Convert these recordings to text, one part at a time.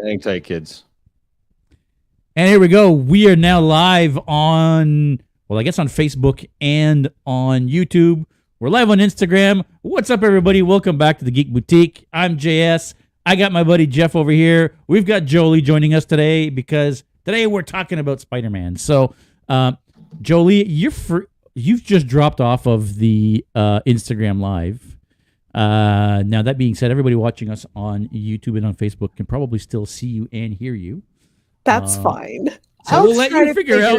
Hang tight, kids. And here we go. We are now live on, well, I guess on Facebook and on YouTube. We're live on Instagram. What's up, everybody? Welcome back to the Geek Boutique. I'm JS. I got my buddy Jeff over here. We've got Jolie joining us today because today we're talking about Spider-Man. So, Jolie, you've just dropped off of the Instagram Live. Now, that being said, everybody watching us on YouTube and on Facebook can probably still see you and hear you. That's fine. So we'll let you figure out.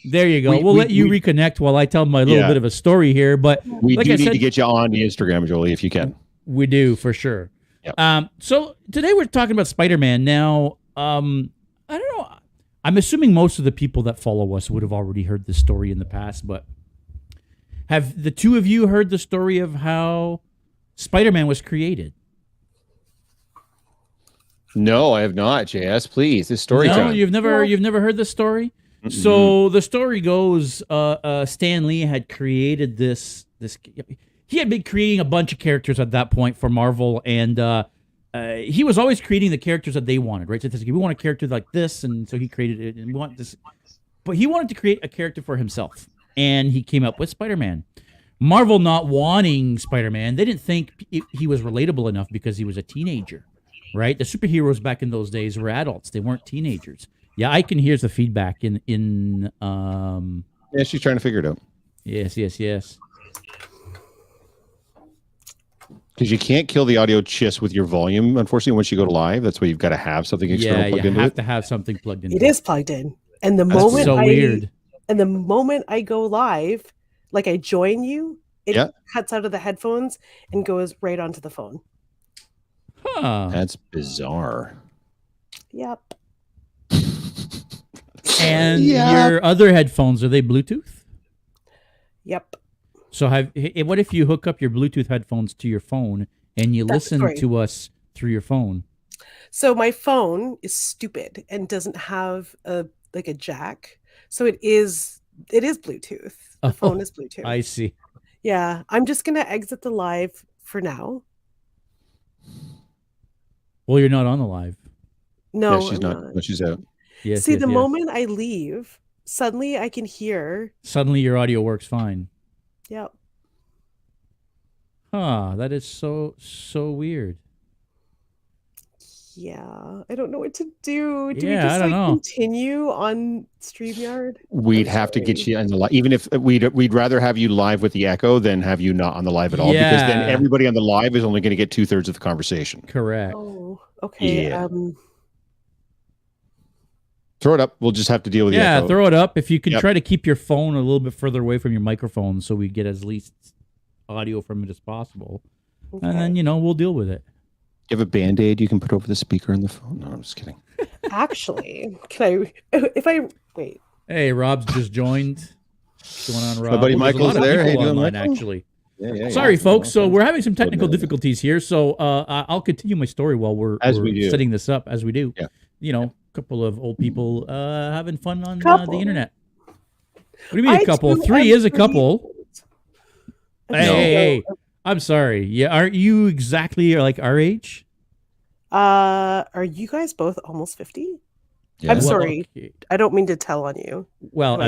There you go. We'll let you reconnect while I tell my little bit of a story here. But we like do need to get you on the Instagram, Jolie, if you can. We do, for sure. Yep. So today we're talking about Spider-Man. Now, I don't know. I'm assuming most of the people that follow us would have already heard this story in the past. But have the two of you heard the story of how Spider-Man was created? No, I have not, JS. Please, this story time. No, you've never heard this story? Mm-hmm. So the story goes, Stan Lee had created this. He had been creating a bunch of characters at that point for Marvel, and he was always creating the characters that they wanted, right? So we want a character like this, and so he created it, and we want this. But he wanted to create a character for himself, and he came up with Spider-Man. Marvel not wanting Spider-Man, they didn't think he was relatable enough because he was a teenager. Right, the superheroes back in those days were adults; they weren't teenagers. Yeah, I can hear the feedback in. Yeah, she's trying to figure it out. Yes. Because you can't kill the audio just with your volume. Unfortunately, once you go to live, that's why you've got to have something external plugged into it. You have to have something plugged in. It is plugged in, and that's weird. And the moment I go live, like I join you, it cuts out of the headphones and goes right onto the phone. Huh. That's bizarre. Yep. And your other headphones, are they Bluetooth? Yep. So what if you hook up your Bluetooth headphones to your phone and you listen to us through your phone? So my phone is stupid and doesn't have a jack. So it is Bluetooth. The phone is Bluetooth. I see. Yeah. I'm just gonna exit the live for now. Well, you're not on the live. No, she's not. No, she's out. Yes. See, the moment I leave, suddenly I can hear. Suddenly your audio works fine. Yep. Huh, that is so weird. Yeah, I don't know what to do. Do we just continue on StreamYard? We'd have to get you on the live, even if we'd rather have you live with the echo than have you not on the live at all, because then everybody on the live is only going to get 2/3 of the conversation. Correct. Oh, okay. Yeah. Throw it up. We'll just have to deal with the echo. Yeah, throw it up. If you can try to keep your phone a little bit further away from your microphone so we get as least audio from it as possible. Okay. And then, we'll deal with it. You have a Band-Aid you can put over the speaker on the phone? No, I'm just kidding. Actually, wait. Hey, Rob's just joined. What's going on, Rob? My buddy Michael's there. Hey, doing online, actually. Sorry, folks. So we're having some technical difficulties here. So I'll continue my story while we're setting this up, as we do. Yeah. A couple of old people having fun on the internet. What do you mean a couple? Three is a couple. Hey. I'm sorry. Yeah, aren't you exactly like our age? Are you guys both almost 50? Yeah. I'm sorry. Okay. I don't mean to tell on you. Well,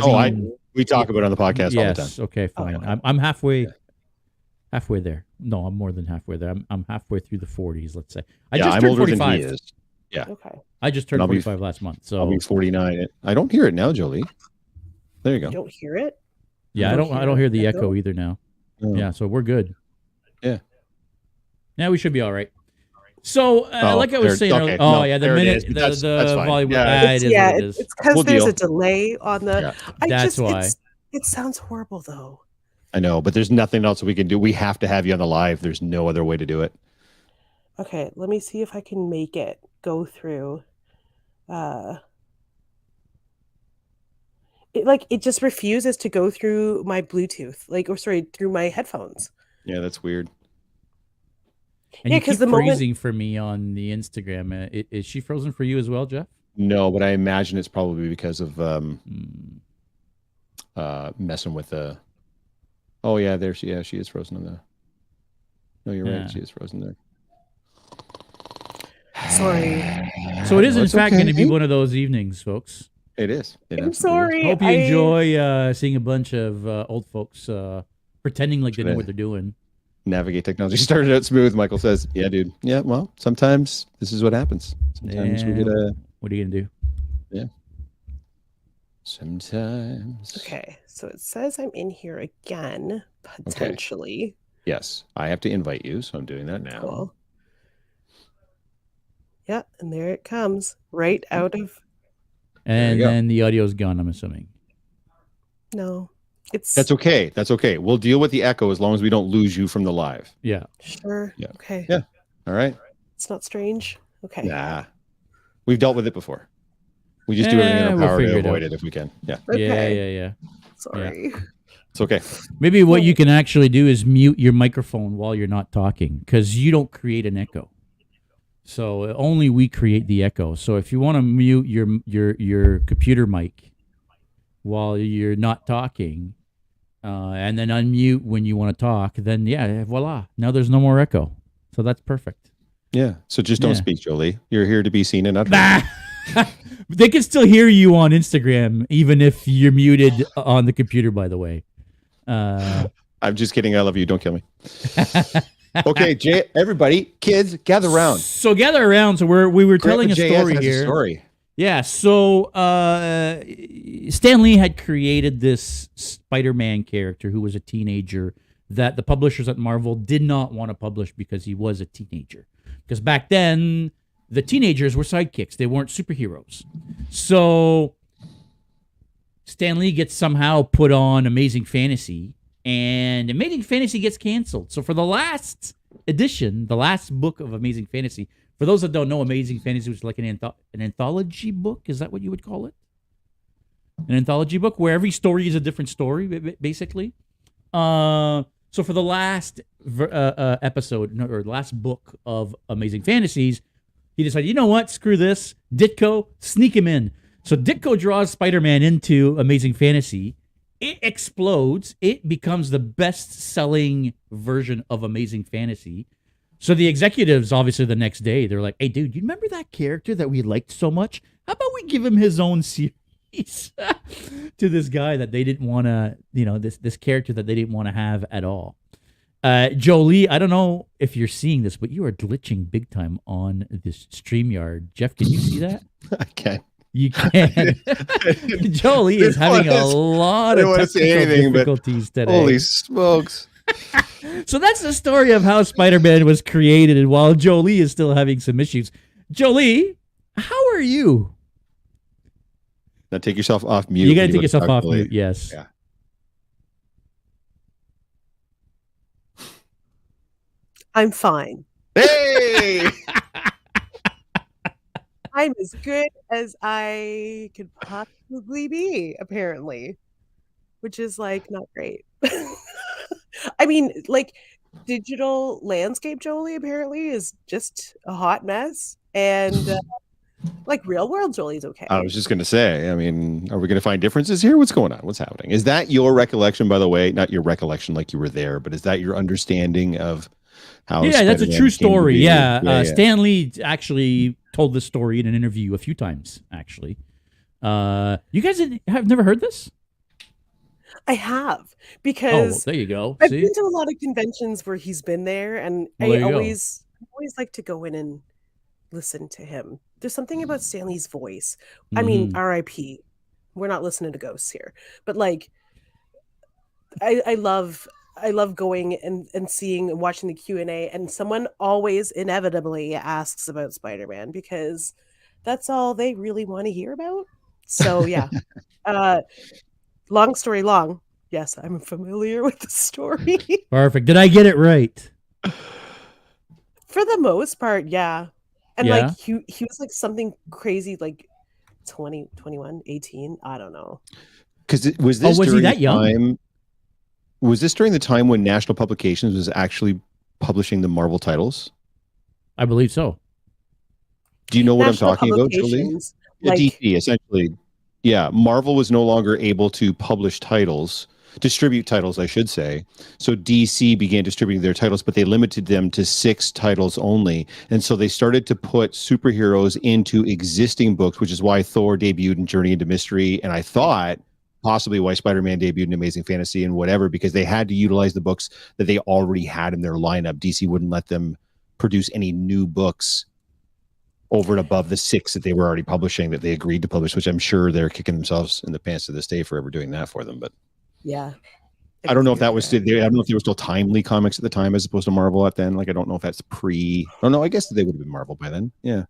we talk about it on the podcast all the time. Okay, fine. Okay. I'm halfway there. No, I'm more than halfway there. I'm halfway through the 40s, let's say. I just turned 45. Than he is. Yeah. Okay. I just turned 45 last month. So I'll be 49. I don't hear it now, Jolie. There you go. You don't hear it? Yeah, I don't hear the echo either now. Oh. Yeah, so we're good. Yeah. Now we should be all right. So, like I was saying, the minute the volume. It's because there's a delay on the. That's why. It sounds horrible, though. I know, but there's nothing else we can do. We have to have you on the live. There's no other way to do it. Okay, let me see if I can make it go through. It just refuses to go through my Bluetooth, through my headphones. Yeah, that's weird. And you keep freezing for me on the Instagram. Is she frozen for you as well, Jeff? No, but I imagine it's probably because of messing with the. Oh yeah, there she is frozen on the. No, you're right. She is frozen there. sorry. So it is, No, in it's fact, going to be okay. one of those evenings, folks. It is. It I'm absolutely is. sorry. Hope you enjoy seeing a bunch of old folks pretending like they know Trying what to they're doing. navigate technology. Started out smooth. Michael says, "Yeah, dude. Yeah, well, sometimes this is what happens. Sometimes we get a What are you gonna do? yeah. Sometimes. Okay, so it says I'm in here again, potentially. Yes, I have to invite you, so I'm doing that now. Cool. Yeah, and there it comes, right out of. And go. then the audio's gone, I'm assuming. No, it's. That's okay. That's okay. We'll deal with the echo as long as we don't lose you from the live. Yeah. Sure. Yeah. Okay. Yeah. All right. It's not strange. Okay. Nah, we've dealt with it before. We just do everything in our We'll power to figure it avoid out. it if we can. Yeah, Okay. Yeah. Sorry. it's okay. Maybe what you can actually do is mute your microphone while you're not talking, because you don't create an echo. So only we create the echo. So if you want to mute your computer mic while you're not talking, and then unmute when you want to talk, then yeah, voila. Now there's no more echo. So that's perfect. Yeah. So just don't Yeah. speak, Jolie. You're here to be seen and not heard. They can still hear you on Instagram, even if you're muted on the computer, by the way. I'm just kidding. I love you. Don't kill me. Okay, Jay. Everybody, kids, gather around. So gather around. So we were telling a Grandpa JS story has here. A story. Yeah. So Stan Lee had created this Spider-Man character who was a teenager that the publishers at Marvel did not want to publish because he was a teenager. Because back then, the teenagers were sidekicks. They weren't superheroes. So Stan Lee gets somehow put on Amazing Fantasy, and Amazing Fantasy gets canceled. So for the last edition, the last book of Amazing Fantasy, for those that don't know, Amazing Fantasy was like an anthology book. Is that what you would call it? An anthology book where every story is a different story, basically. So for the last episode, or last book of Amazing Fantasies, he decided, you know what? Screw this. Ditko, sneak him in. So Ditko draws Spider-Man into Amazing Fantasy. It explodes. It becomes the best-selling version of Amazing Fantasy. So the executives, obviously, the next day, they're like, hey, dude, you remember that character that we liked so much? How about we give him his own series to this guy that they didn't want to, this character that they didn't want to have at all. Jolie, I don't know if you're seeing this, but you are glitching big time on this StreamYard. Jeff, can you see that? I can. You can. Jolie is having a lot of technical difficulties today. Holy smokes. So that's the story of how Spider-Man was created, and while Jolie is still having some issues. Jolie, how are you? Now take yourself off mute. You got to take yourself off mute, yes. Yeah. I'm fine. Hey! I'm as good as I could possibly be, apparently, which is like not great. I mean, like digital landscape Jolie apparently is just a hot mess, and like real world Jolie's okay. I was just going to say, I mean, are we going to find differences here? What's going on? What's happening? Is that your recollection, by the way? Not your recollection like you were there, but is that your understanding of how? Yeah, that's a true story. Yeah. Yeah. Stan Lee actually told this story in an interview a few times, actually. You guys have never heard this? I have, because there you go. I've See? been to a lot of conventions where he's been there, and Well, I always like to go in and listen to him. There's something about Stanley's voice. I mean, R.I.P. We're not listening to ghosts here, but like, I love going and seeing and watching the Q&A, and someone always inevitably asks about Spider-Man because that's all they really want to hear about. So yeah. Long story long. Yes, I'm familiar with the story. Perfect. Did I get it right? For the most part, yeah. And Yeah? like he was like something crazy like 20, 21, 18, I don't know. Because was this was he during that the young? time? Was this during the time when National Publications was actually publishing the Marvel titles? I believe so. Do you know what National I'm talking about, Jolie? Publications, Yeah, like, DC, essentially. Yeah, Marvel was no longer able to publish titles. distribute titles, I should say. So DC began distributing their titles, but they limited them to 6 titles only. And so they started to put superheroes into existing books, which is why Thor debuted in Journey into Mystery. And I thought possibly why Spider-Man debuted in Amazing Fantasy and whatever, because they had to utilize the books that they already had in their lineup. DC wouldn't let them produce any new books over and above the 6 that they were already publishing, that they agreed to publish, which I'm sure they're kicking themselves in the pants to this day for ever doing that for them. But yeah, I don't know if that was, I don't know if they were still timely comics at the time as opposed to Marvel at then. Like, I don't know if that's oh no, I guess they would have been Marvel by then. Yeah.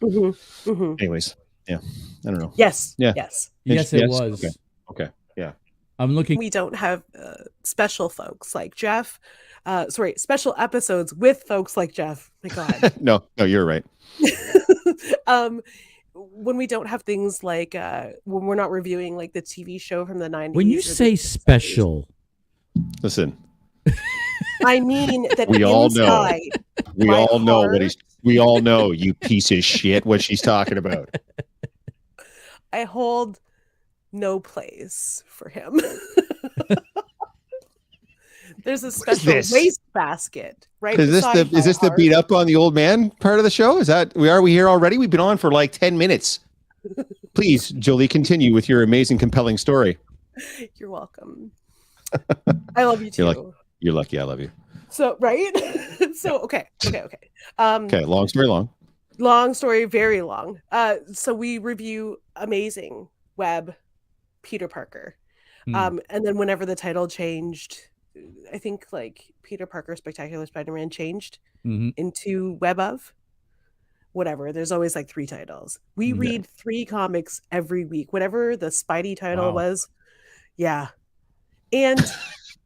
Anyways, yeah, I don't know. Yes. Yeah. Yes. Yes, it was. Okay. Yeah. I'm looking. We don't have special folks like Jeff. Special episodes with folks like Jeff. My God. No, you're right. When we don't have things like when we're not reviewing like the TV show from the 90s. When you say special, listen, I mean that we all know. We my all know heart- what he's. We all know, you piece of shit, what she's talking about. I hold no place for him. There's a special waste basket, right? Is this the beat up on the old man part of the show? Is that we here already? We've been on for like 10 minutes. Please, Jolie, continue with your amazing, compelling story. You're welcome. I love you too. You're lucky. I love you. So right. Okay. Okay. Long story long. Long story, very long. So we review Amazing Web Peter Parker. And then whenever the title changed, I think like Peter Parker Spectacular Spider-Man changed into Web of whatever. There's always like 3 titles. We read 3 comics every week, whatever the Spidey title was. Yeah. And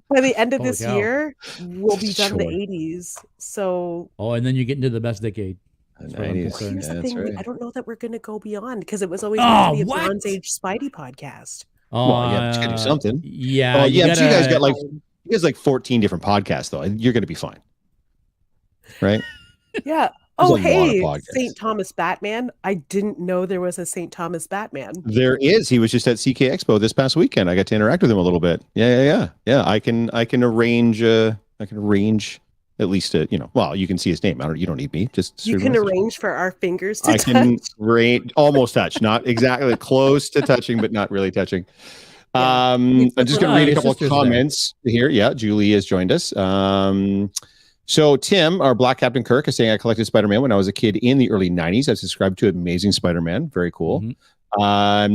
by the end of this year, we'll be done in the 80s. So and then you get into the best decade. Here's the thing, right. I don't know that we're going to go beyond because it was always going to be a Bronze Age Spidey podcast. Well, yeah, just gotta do something. Yeah. So you guys got like 14 different podcasts though. You're going to be fine, right? Yeah. Hey, St. Thomas Batman. I didn't know there was a St. Thomas Batman. There is. He was just at CK Expo this past weekend. I got to interact with him a little bit. Yeah. I can arrange. At least well, you can see his name. You don't need me. Just you can arrange for our fingers to touch. Can almost touch, not exactly close to touching, but not really touching. Yeah. I'm just going to read a couple of comments here. Yeah, Julie has joined us. So Tim, our Black Captain Kirk, is saying I collected Spider-Man when I was a kid in the early 90s. I subscribed to Amazing Spider-Man. Very cool.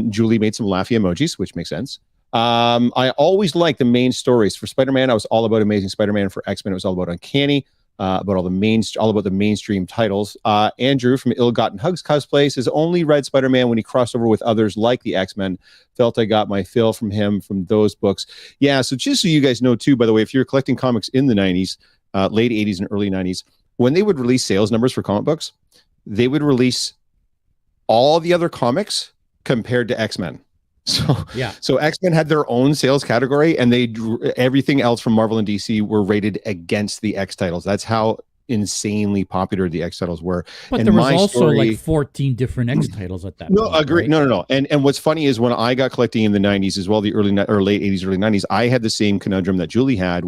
Julie made some laughy emojis, which makes sense. I always liked the main stories. For Spider-Man, I was all about Amazing Spider-Man. For X-Men, it was all about Uncanny, all about the mainstream titles. Andrew from Ill Gotten Hugs cosplay says only read Spider-Man when he crossed over with others like the X-Men. Felt I got my fill from him from those books. Yeah, so just so you guys know too, by the way, if you're collecting comics in the 90s, late 80s and early 90s, when they would release sales numbers for comic books, they would release all the other comics compared to X-Men. So X-Men had their own sales category, and everything else from Marvel and DC were rated against the X titles. That's how insanely popular the X titles were. But there was also like 14 different X titles at that point. No, agree. Right? No. And what's funny is when I got collecting in the 90s as well, the late 80s, early 90s, I had the same conundrum that Jolie had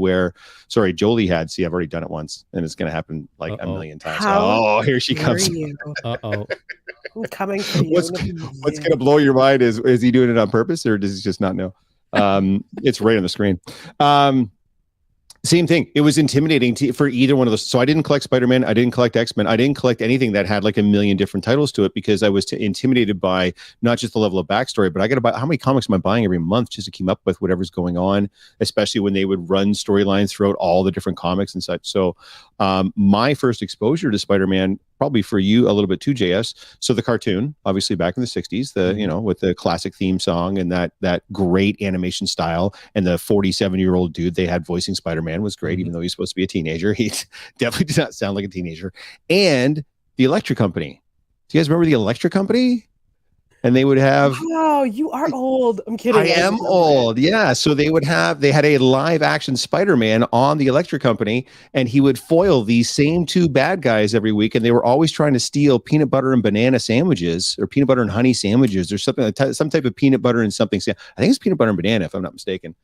Jolie had. See, I've already done it once, and it's going to happen like a million times. Here she comes. I'm coming for you. What's going to blow your mind is he doing it on purpose, or does he just not know? It's right on the screen. Same thing. It was intimidating for either one of those. So I didn't collect Spider-Man. I didn't collect X-Men. I didn't collect anything that had like a million different titles to it because I was intimidated by not just the level of backstory, but I got to buy how many comics am I buying every month just to keep up with whatever's going on, especially when they would run storylines throughout all the different comics and such. So my first exposure to Spider-Man, probably for you a little bit too, JS. So the cartoon, obviously back in the 60s, with the classic theme song and that great animation style, and the 47-year-old dude they had voicing Spider-Man was great, even though he's supposed to be a teenager. He definitely did not sound like a teenager. And the Electric Company. Do you guys remember the Electric Company? And they would have. Oh, you are old. I'm kidding. I am old. Yeah. So they had a live action Spider-Man on the Electric Company, and he would foil these same 2 bad guys every week. And they were always trying to steal peanut butter and banana sandwiches, or peanut butter and honey sandwiches, or something, some type of peanut butter and something. I think it's peanut butter and banana, if I'm not mistaken.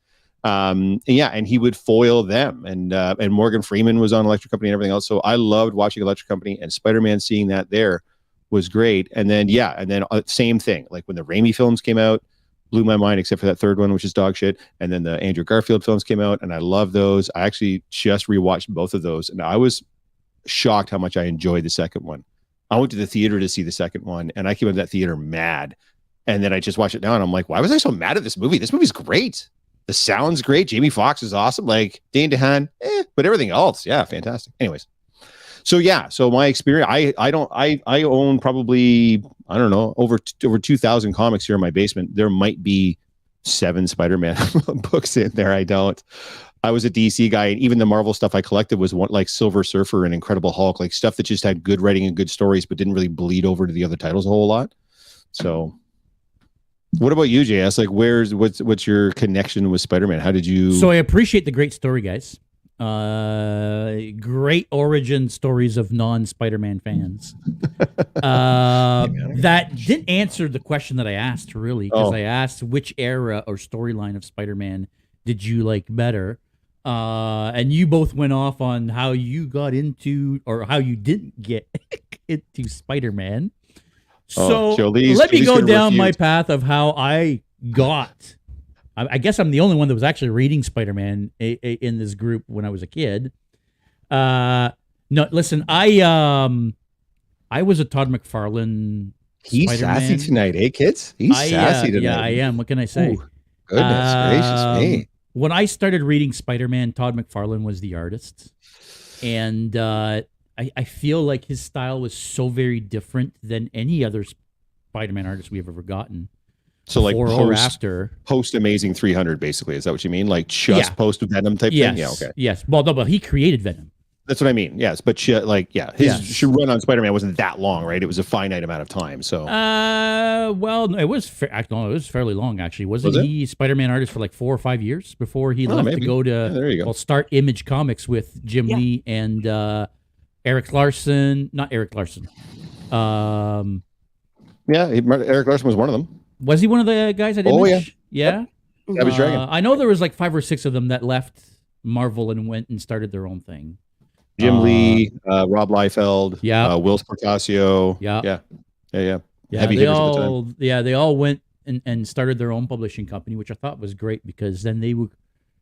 And he would foil them, and Morgan Freeman was on Electric Company and everything else. So I loved watching Electric Company, and Spider-Man, seeing that there was great. And then same thing, like when the Raimi films came out, blew my mind, except for that third one, which is dog shit. And then the Andrew Garfield films came out, and I love those. I actually just rewatched both of those, and I was shocked how much I enjoyed the second one. I went to the theater to see the second one, and I came out of that theater mad. And then I just watched it now, and I'm like, why was I so mad at this movie? This movie's great. The sound's great. Jamie Foxx is awesome. Like Dane DeHaan, but everything else, yeah, fantastic. Anyways, so my experience, I own probably, I don't know, over 2,000 comics here in my basement. There might be 7 Spider-Man books in there. I was a DC guy, and even the Marvel stuff I collected was one like Silver Surfer and Incredible Hulk, like stuff that just had good writing and good stories, but didn't really bleed over to the other titles a whole lot. So what about you, JS? Like, what's your connection with Spider-Man? How did you? So I appreciate the great story, guys. Great origin stories of non-Spider-Man fans. That didn't answer the question that I asked, really, because I asked which era or storyline of Spider-Man did you like better, and you both went off on how you got into or how you didn't get into Spider-Man. So let me go down my path of how I got. I guess I'm the only one that was actually reading Spider-Man in this group when I was a kid. No, listen, I was a Todd McFarlane. He's Spider-Man. sassy tonight, eh, kids? He's sassy tonight. Yeah, I am. What can I say? Ooh, goodness gracious me. When I started reading Spider-Man, Todd McFarlane was the artist, and I feel like his style was so very different than any other Spider-Man artist we've ever gotten. So like post Amazing 300, basically. Is that what you mean? Like just post Venom type thing? Yeah, okay. Yes. Well, no, but he created Venom. That's what I mean. Yes, but his run on Spider-Man wasn't that long, right? It was a finite amount of time. So, well, it was fairly long actually. Wasn't he Spider-Man artist for like 4 or 5 years before he left to go to there you go. Start Image Comics with Jim Lee and Eric Larson? Not Eric Larson. Eric Larson was one of them. Was he one of the guys at Image? Yeah. Savage Dragon. I know there was like 5 or 6 of them that left Marvel and went and started their own thing. Jim Lee, Rob Liefeld, Will Portasio. Yeah. Heavy they all went and started their own publishing company, which I thought was great because then they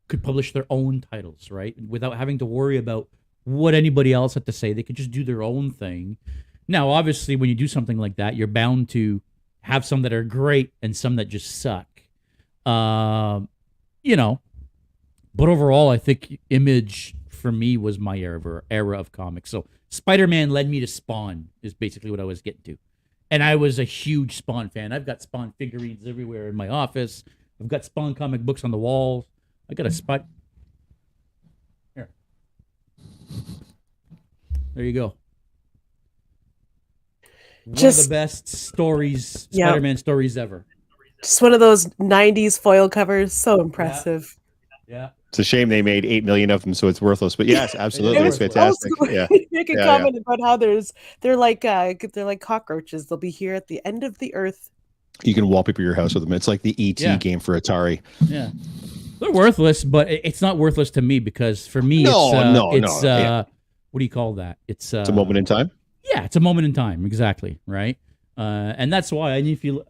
could publish their own titles, right? Without having to worry about what anybody else had to say. They could just do their own thing. Now, obviously, when you do something like that, you're bound to have some that are great and some that just suck. But overall, I think Image for me was my era of comics. So Spider-Man led me to Spawn is basically what I was getting to. And I was a huge Spawn fan. I've got Spawn figurines everywhere in my office. I've got Spawn comic books on the walls. I got a spot. Here. There you go. One of the best stories, Spider-Man stories ever. Just one of those 90s foil covers. So impressive. Yeah. It's a shame they made 8 million of them, so it's worthless. But yes, absolutely, it's fantastic. Yeah. Make a comment about how they're like cockroaches. They'll be here at the end of the earth. You can wallpaper your house with them. It's like the ET game for Atari. Yeah, they're worthless, but it's not worthless to me because for me, it's what do you call that? It's a moment in time. Yeah, it's a moment in time, exactly, right? And that's why if you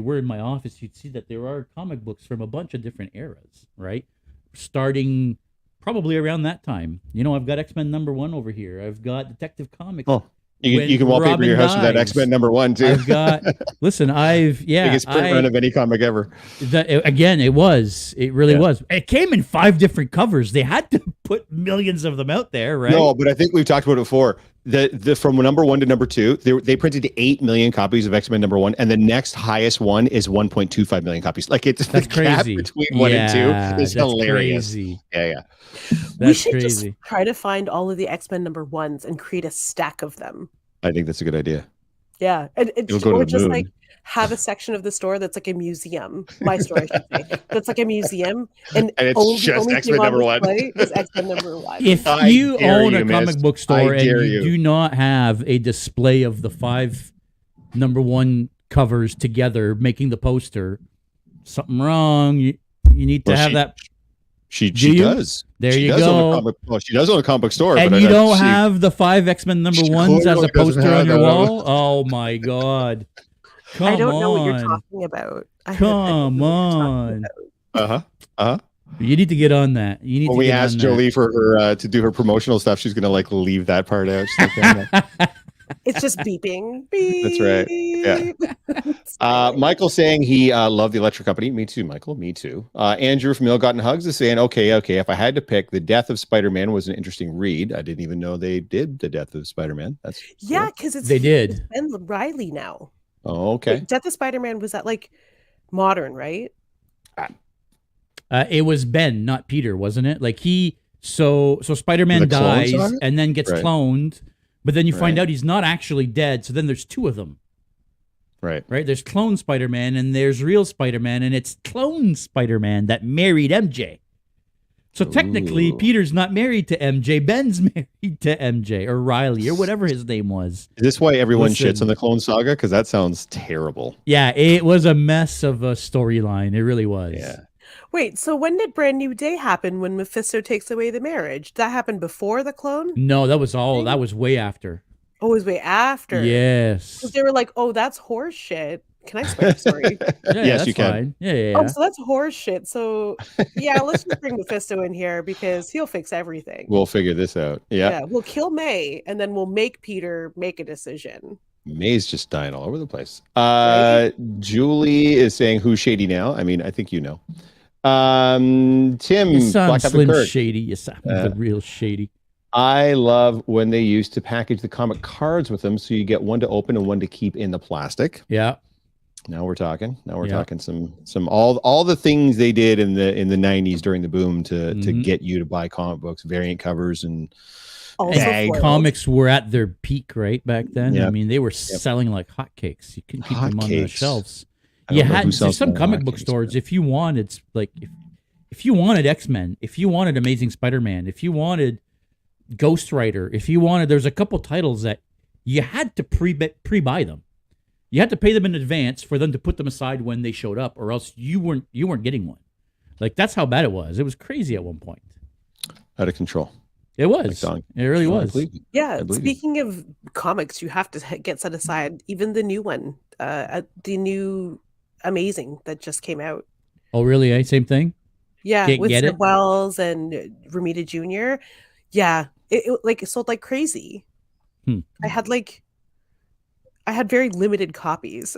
were in my office, you'd see that there are comic books from a bunch of different eras, right? Starting probably around that time. I've got X-Men #1 over here. I've got Detective Comics. Oh, you can wallpaper your house with that X-Men #1 too. I've got. Listen, biggest print run of any comic ever. It was. It really was. It came in 5 different covers. They had to put millions of them out there, right? No, but I think we've talked about it before. The from #1 to #2, they printed 8 million copies of X-Men #1, and the next highest one is 1.25 million copies. Like that's crazy. Gap between 1 and 2 is hilarious. Crazy. Yeah. We should just try to find all of the X-Men #1s and create a stack of them. I think that's a good idea. Yeah, or just like have a section of the store that's like a museum. My store, I should say, that's like a museum, and it's just X-Men #1 is X-Men #1. If you own a comic book store and you do not have a display of the 5 #1 covers together, making the poster, something wrong. You need to have that. She does. There she you does go. Own a comic, well, she does own a comic book store, and but you don't have the 5 X-Men #1s as a poster on your wall. Oh my god! I don't know what you're talking about. Come on. You need to get on that. You need when to we get asked on Jolie for her to do her promotional stuff, she's gonna like leave that part out. It's just beeping. Beep. That's right. Yeah. Michael saying he loved the Electric Company. Me too, Michael. Me too. Andrew from Ill-Gotten Hugs is saying, okay. If I had to pick, The Death of Spider-Man was an interesting read. I didn't even know they did The Death of Spider-Man. That's yeah, because it's Ben Riley now. Oh, okay. Wait, Death of Spider-Man, was that like modern, right? It was Ben, not Peter, wasn't it? Like so Spider-Man dies and then gets cloned, but then you find out he's not actually dead. So then there's 2 of them. Right. There's clone Spider-Man and there's real Spider-Man, and it's clone Spider-Man that married MJ. So technically, Peter's not married to MJ. Ben's married to MJ or Riley or whatever his name was. Is this why everyone shits on the Clone Saga? Because that sounds terrible. Yeah, it was a mess of a storyline. It really was. Yeah. Wait, so when did Brand New Day happen when Mephisto takes away the marriage? That happened before the clone? No, that was way after. Oh, it was way after. Yes. Because they were like, oh, that's horse shit. Can I swear? Sorry. Yes, you can. Fine. Yeah. Oh, so that's horse shit. So yeah, let's just bring Mephisto in here because he'll fix everything. We'll figure this out. Yeah. We'll kill May and then we'll make Peter make a decision. May's just dying all over the place. Right? Julie is saying, who's shady now? I mean, I think you know. Tim, you sound Slim Shady. You sound the real shady. I love when they used to package the comic cards with them, so you get one to open and one to keep in the plastic. Yeah. Now we're talking. Talking some all the things they did in the 90s during the boom to get you to buy comic books, variant covers, and comics were at their peak right back then. Yep. I mean, they were selling like hotcakes. You couldn't keep them on the shelves. You had some comic book stores. If you wanted, like, if you wanted X-Men, if you wanted Amazing Spider-Man, if you wanted Ghost Rider, if you wanted, there's a couple titles that you had to pre-buy them. You had to pay them in advance for them to put them aside when they showed up, or else you weren't getting one. Like, that's how bad it was. It was crazy at one point. Out of control. It was. It really was. Yeah. Speaking of comics, you have to get set aside even the new one, the new Amazing that just came out. Oh, really? Same thing? Yeah, with Sid Wells and Ramita Jr. Yeah, it sold like crazy. I had very limited copies.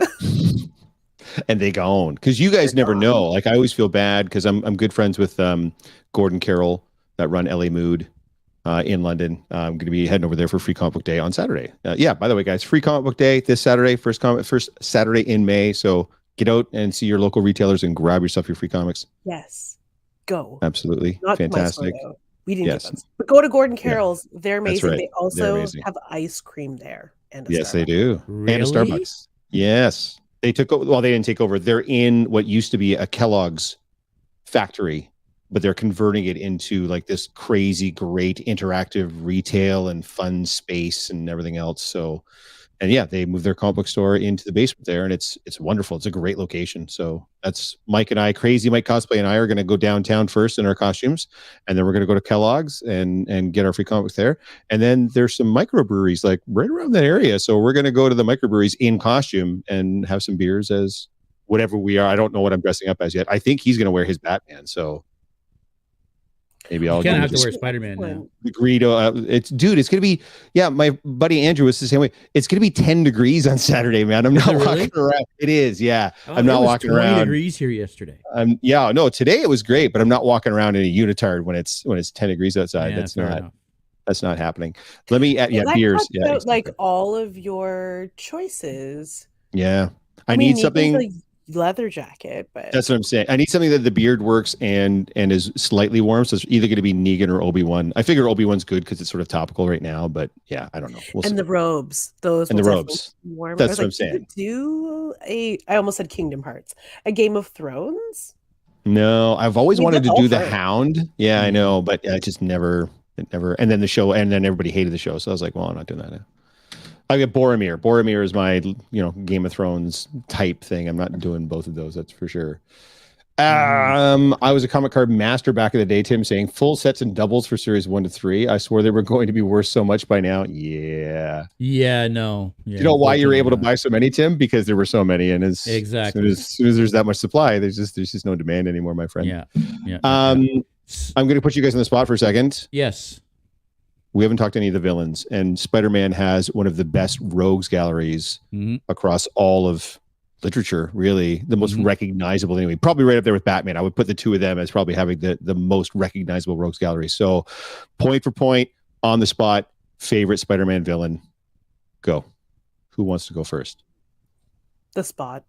And they gone because you guys never know. Like, I always feel bad because I'm good friends with Gordon Carroll that run LA Mood in London. I'm going to be heading over there for Free Comic Book Day on Saturday. By the way, guys, Free Comic Book Day this Saturday, first Saturday in May. So get out and see your local retailers and grab yourself your free comics. Yes, go. Absolutely. Not fantastic. We didn't get those. But go to Gordon Carroll's. Yeah, they're amazing. Right. They also have ice cream there. And yes, they do. Really? And a Starbucks. Yes. They took over. Well, they didn't take over. They're in what used to be a Kellogg's factory, but they're converting it into like this crazy, great interactive retail and fun space and everything else. So, and yeah, they moved their comic book store into the basement there, and it's wonderful. It's a great location. So that's Mike and I, Crazy Mike Cosplay and I, are going to go downtown first in our costumes, and then we're going to go to Kellogg's and get our free comics there. And then there's some microbreweries like right around that area. So we're going to go to the microbreweries in costume and have some beers as whatever we are. I don't know what I'm dressing up as yet. I think he's going to wear his Batman. So maybe I'll have to wear Spider-Man now. Agreed. It's gonna be, my buddy Andrew was the same way. It's gonna be 10 degrees on Saturday, man. I'm not walking around. It is, yeah. I'm not walking around. 20 degrees here yesterday. No, today it was great, but I'm not walking around in a unitard when it's 10 degrees outside. That's not happening. Let me beers. Yeah, exactly. Like all of your choices. Yeah. I need something. Leather jacket, but that's what I'm saying. I need something that the beard works and is slightly warm. So it's either going to be Negan or Obi-Wan. I figure Obi-Wan's good because it's sort of topical right now, but yeah, I don't know. We'll see. The robes, those and the robes. Warm. That's what I'm saying. I almost said Kingdom Hearts, a Game of Thrones. No, I've always wanted to do the Hound. Yeah, I know, but I just never. And then the show, and then everybody hated the show, so I was like, well, I'm not doing that now. I get Boromir. Boromir is my, Game of Thrones type thing. I'm not doing both of those. That's for sure. I was a comic card master back in the day, Tim, saying full sets and doubles for series 1 to 3. I swore they were going to be worth so much by now. Yeah. Yeah, no. Yeah, you know why you're able to buy so many, Tim? Because there were so many, and exactly as soon as there's that much supply, there's just no demand anymore, my friend. Yeah. I'm going to put you guys on the spot for a second. Yes. We haven't talked to any of the villains, and Spider-Man has one of the best rogues galleries across all of literature, really. The most recognizable, anyway. Probably right up there with Batman. I would put the two of them as probably having the most recognizable rogues gallery. So, point for point, on the spot, favorite Spider-Man villain. Go. Who wants to go first? The Spot.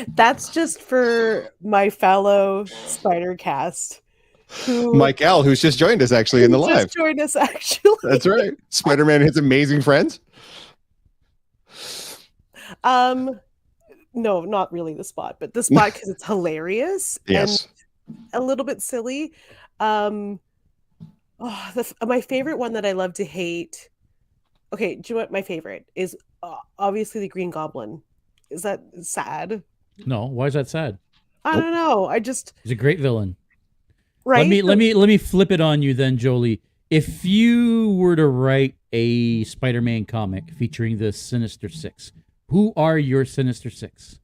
That's just for my fellow Spider cast. Mike L, who's just joined us actually in the live. Just joined us actually. That's right. Spider-Man and his amazing friends. No, not really The Spot, but The Spot because it's hilarious and a little bit silly. My favorite one that I love to hate. Okay, do you know what my favorite is? Obviously, the Green Goblin. Is that sad? No. Why is that sad? I don't know. He's a great villain. Right. Let me flip it on you then, Jolie. If you were to write a Spider-Man comic featuring the Sinister Six, who are your Sinister Six?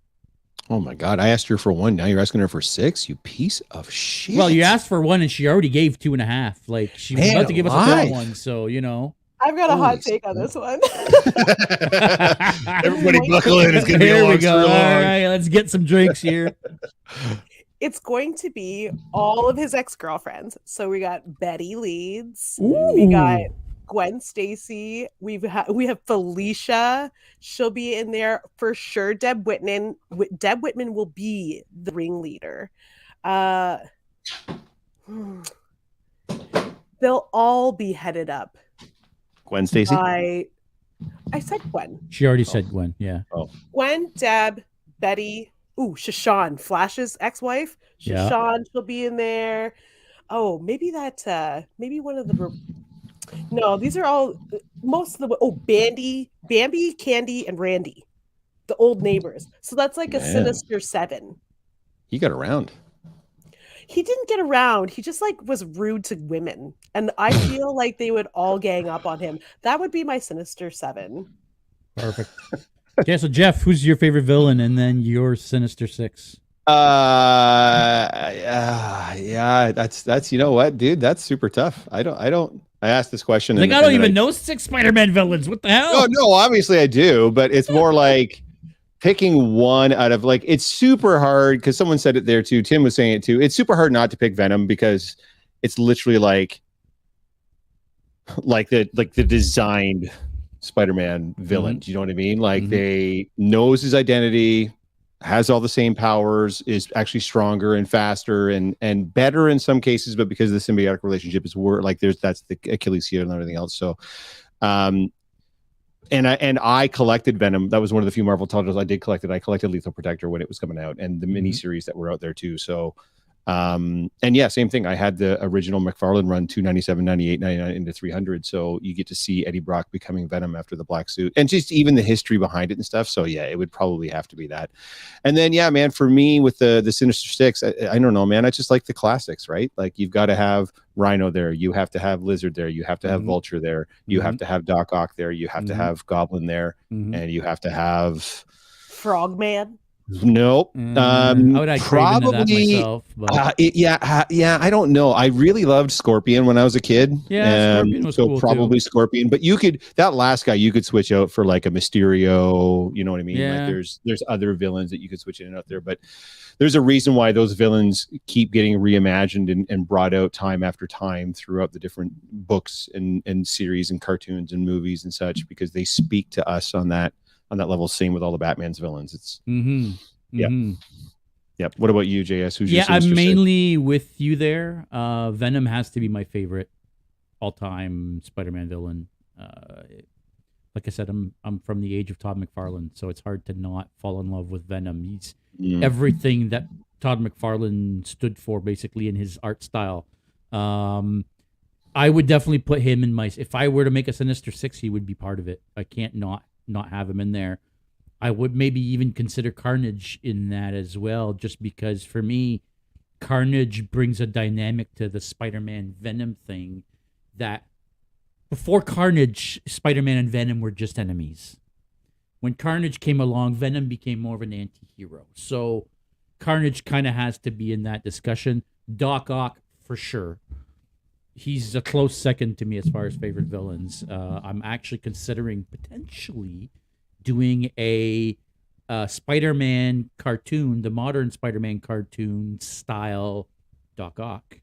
Oh my God! I asked her for one. Now you're asking her for six. You piece of shit. Well, you asked for one, and she already gave 2.5. Like she was about to give us a third one. So I've got a hot take on this one. Everybody buckle in. It's gonna be Here we go. All right, let's get some drinks here. It's going to be all of his ex-girlfriends. So we got Betty Leeds. Ooh. We got Gwen Stacy. We have Felicia. She'll be in there for sure. Deb Whitman will be the ringleader. They'll all be headed up. Gwen Stacy. I said Gwen. She already said Gwen. Yeah. Oh. Gwen, Deb, Betty. Ooh, Shashan, Flash's ex-wife. Shashan, she'll be in there. Oh, maybe one of the. No, these are all most of the. Oh, Bambi, Candy, and Randy, the old neighbors. So that's like a Sinister 7. He got around. He didn't get around. He just was rude to women, and I feel like they would all gang up on him. That would be my Sinister 7. Perfect. Okay, so Jeff, who's your favorite villain, and then your Sinister Six? Yeah, that's you know what, dude, that's super tough. I asked this question. I don't even know 6 Spider-Man villains. What the hell? Oh no, obviously I do, but it's more like picking one out of it's super hard because someone said it there too. Tim was saying it too. It's super hard not to pick Venom because it's literally like the designed Spider-Man villain. Do you know what I mean? They knows his identity, has all the same powers, is actually stronger and faster and better in some cases, but because of the symbiotic relationship is that's the Achilles heel and everything else. So and I collected Venom. That was one of the few Marvel titles I did collect it. I collected Lethal Protector when it was coming out and the miniseries that were out there too. So and yeah, same thing. I had the original McFarlane run 297, 98, 99 into 300. So you get to see Eddie Brock becoming Venom after the black suit and just even the history behind it and stuff. So yeah, it would probably have to be that. And then, yeah, man, for me with the Sinister Six, I don't know, man. I just like the classics, right? Like you've got to have Rhino there. You have to have Lizard there. You have to have Vulture there. You have to have Doc Ock there. You have to have Goblin there. And you have to have Frogman. Nope. I would probably myself, but I don't know. I really loved Scorpion when I was a kid. Yeah, Scorpion was so cool probably too. Scorpion. But that last guy you could switch out for like a Mysterio. You know what I mean? Yeah. Like there's other villains that you could switch in and out there. But there's a reason why those villains keep getting reimagined and brought out time after time throughout the different books and series and cartoons and movies and such, because they speak to us on that level. Same with all the Batman's villains. It's Yep. What about you, JS? Who's your Sinister I'm mainly with you there. Venom has to be my favorite all-time Spider-Man villain. Like I said, I'm from the age of Todd McFarlane, so it's hard to not fall in love with Venom. He's everything that Todd McFarlane stood for, basically, in his art style. I would definitely put him in if I were to make a Sinister Six, he would be part of it. I can't not have him in there. I would maybe even consider Carnage in that as well, just because for me, Carnage brings a dynamic to the Spider-Man Venom thing that before Carnage, Spider-Man and Venom were just enemies. When Carnage came along, Venom became more of an anti-hero. So Carnage kind of has to be in that discussion. Doc Ock, for sure. He's a close second to me as far as favorite villains. I'm actually considering potentially doing a Spider-Man cartoon, the modern Spider-Man cartoon style Doc Ock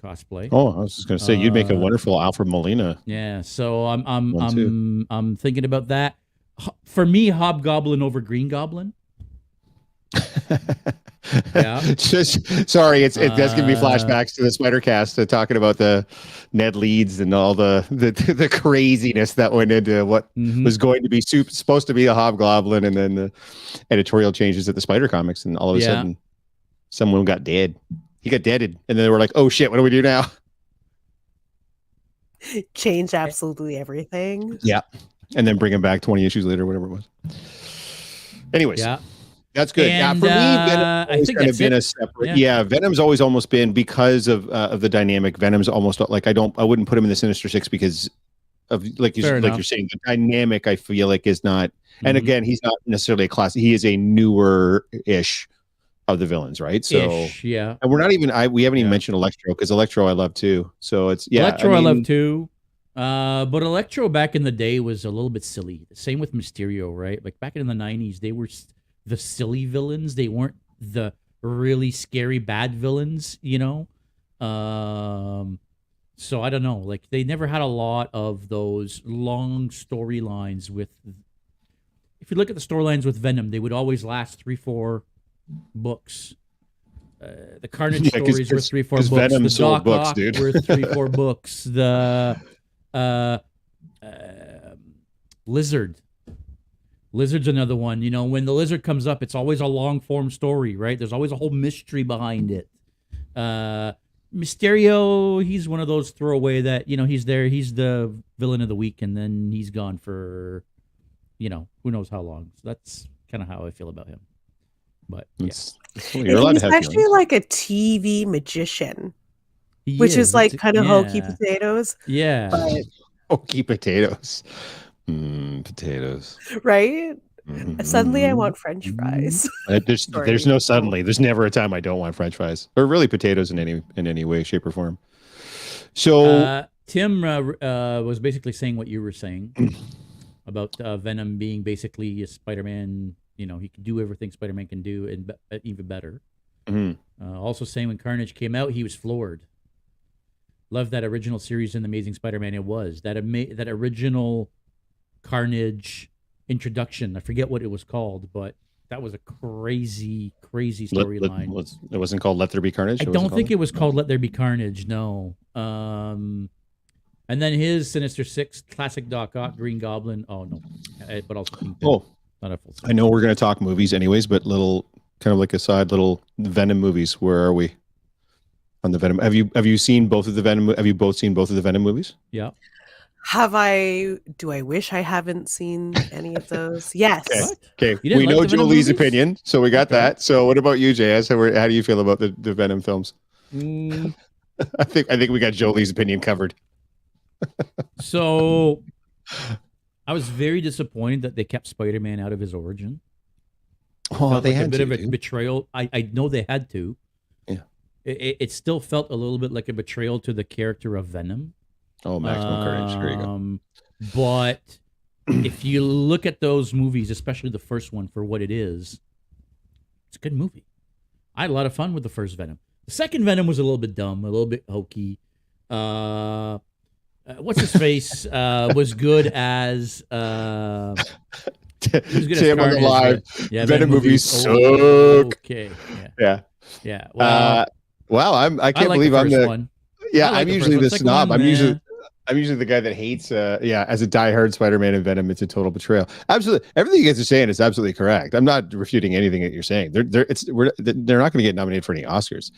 cosplay. Oh, I was just gonna say you'd make a wonderful Alfred Molina. Yeah, so I'm thinking about that. For me, Hobgoblin over Green Goblin. Yeah. Sorry, it does give me flashbacks to the Spider-Cast, talking about the Ned Leeds and all the craziness that went into what was going to be supposed to be a Hobgoblin, and then the editorial changes at the Spider Comics, and all of a sudden, someone got dead. He got deaded, and then they were like, "Oh shit, what do we do now?" Change absolutely everything. Yeah, and then bring him back 20 issues later, whatever it was. Anyways. Yeah. That's good. And, for me, Venom's always kind of been a separate. Yeah, Venom's always almost been, because of the dynamic. Venom's almost like I wouldn't put him in the Sinister Six because of like you're saying, the dynamic I feel like is not. And again, he's not necessarily a class. He is a newer-ish of the villains, right? So yeah, and we're not even. We haven't even mentioned Electro, because Electro I love too. So it's Electro I love too. But Electro back in the day was a little bit silly. Same with Mysterio, right? Like back in the 90s, they were the silly villains. They weren't the really scary bad villains, you know? So I don't know. Like they never had a lot of those long storylines with. If you look at the storylines with Venom, they would always last 3-4 books. The Carnage stories were 3-4 books. Venom sold books, dude. Were 3-4 books. The Lizard's another one. You know, when the Lizard comes up, it's always a long form story, right? There's always a whole mystery behind it. Mysterio, he's one of those throwaway that, you know, he's there, he's the villain of the week, and then he's gone for, you know, who knows how long. So that's kind of how I feel about him. But he's actually like a TV magician, which is like kind of hokey potatoes. Yeah. But... hokey potatoes. Potatoes. Right? Suddenly I want French fries. There's no suddenly. There's never a time I don't want French fries. Or really potatoes in any way, shape, or form. So Tim was basically saying what you were saying about Venom being basically a Spider-Man. You know, he can do everything Spider-Man can do and even better. Also saying when Carnage came out, he was floored. Loved that original series in The Amazing Spider-Man. It was that original Carnage introduction. I forget what it was called, but that was a crazy storyline. It wasn't called Let There Be Carnage? I don't think it was called Let There Be Carnage, no. And then his Sinister Six, classic Doc Ock, Green Goblin. Oh, no. But also Kingpin. Not a full I know we're going to talk movies anyways, but little, kind of like a side, little Venom movies. Where are we on the Venom? Have you seen both of the Venom? Have you both seen both of the Venom movies? Yeah. Have I? Do I wish I haven't seen any of those? Yes. Okay. We know Julie's opinion, so we got that. So, what about you, JS? How do you feel about the Venom films? I think we got Jolie's opinion covered. So, I was very disappointed that they kept Spider-Man out of his origin. Oh, they had a bit of a betrayal. I know they had to. Yeah. It still felt a little bit like a betrayal to the character of Venom. Oh, Maximum Carnage. There you go. But if you look at those movies, especially the first one for what it is, it's a good movie. I had a lot of fun with the first Venom. The second Venom was a little bit dumb, a little bit hokey. What's his face was good as Sam on the live. Venom movies suck. Okay. Yeah. Well, I can't believe I'm the one. Yeah, I'm usually the snob. I'm usually the guy that hates. As a diehard Spider-Man and Venom, it's a total betrayal. Absolutely, everything you guys are saying is absolutely correct. I'm not refuting anything that you're saying. They're not going to get nominated for any Oscars.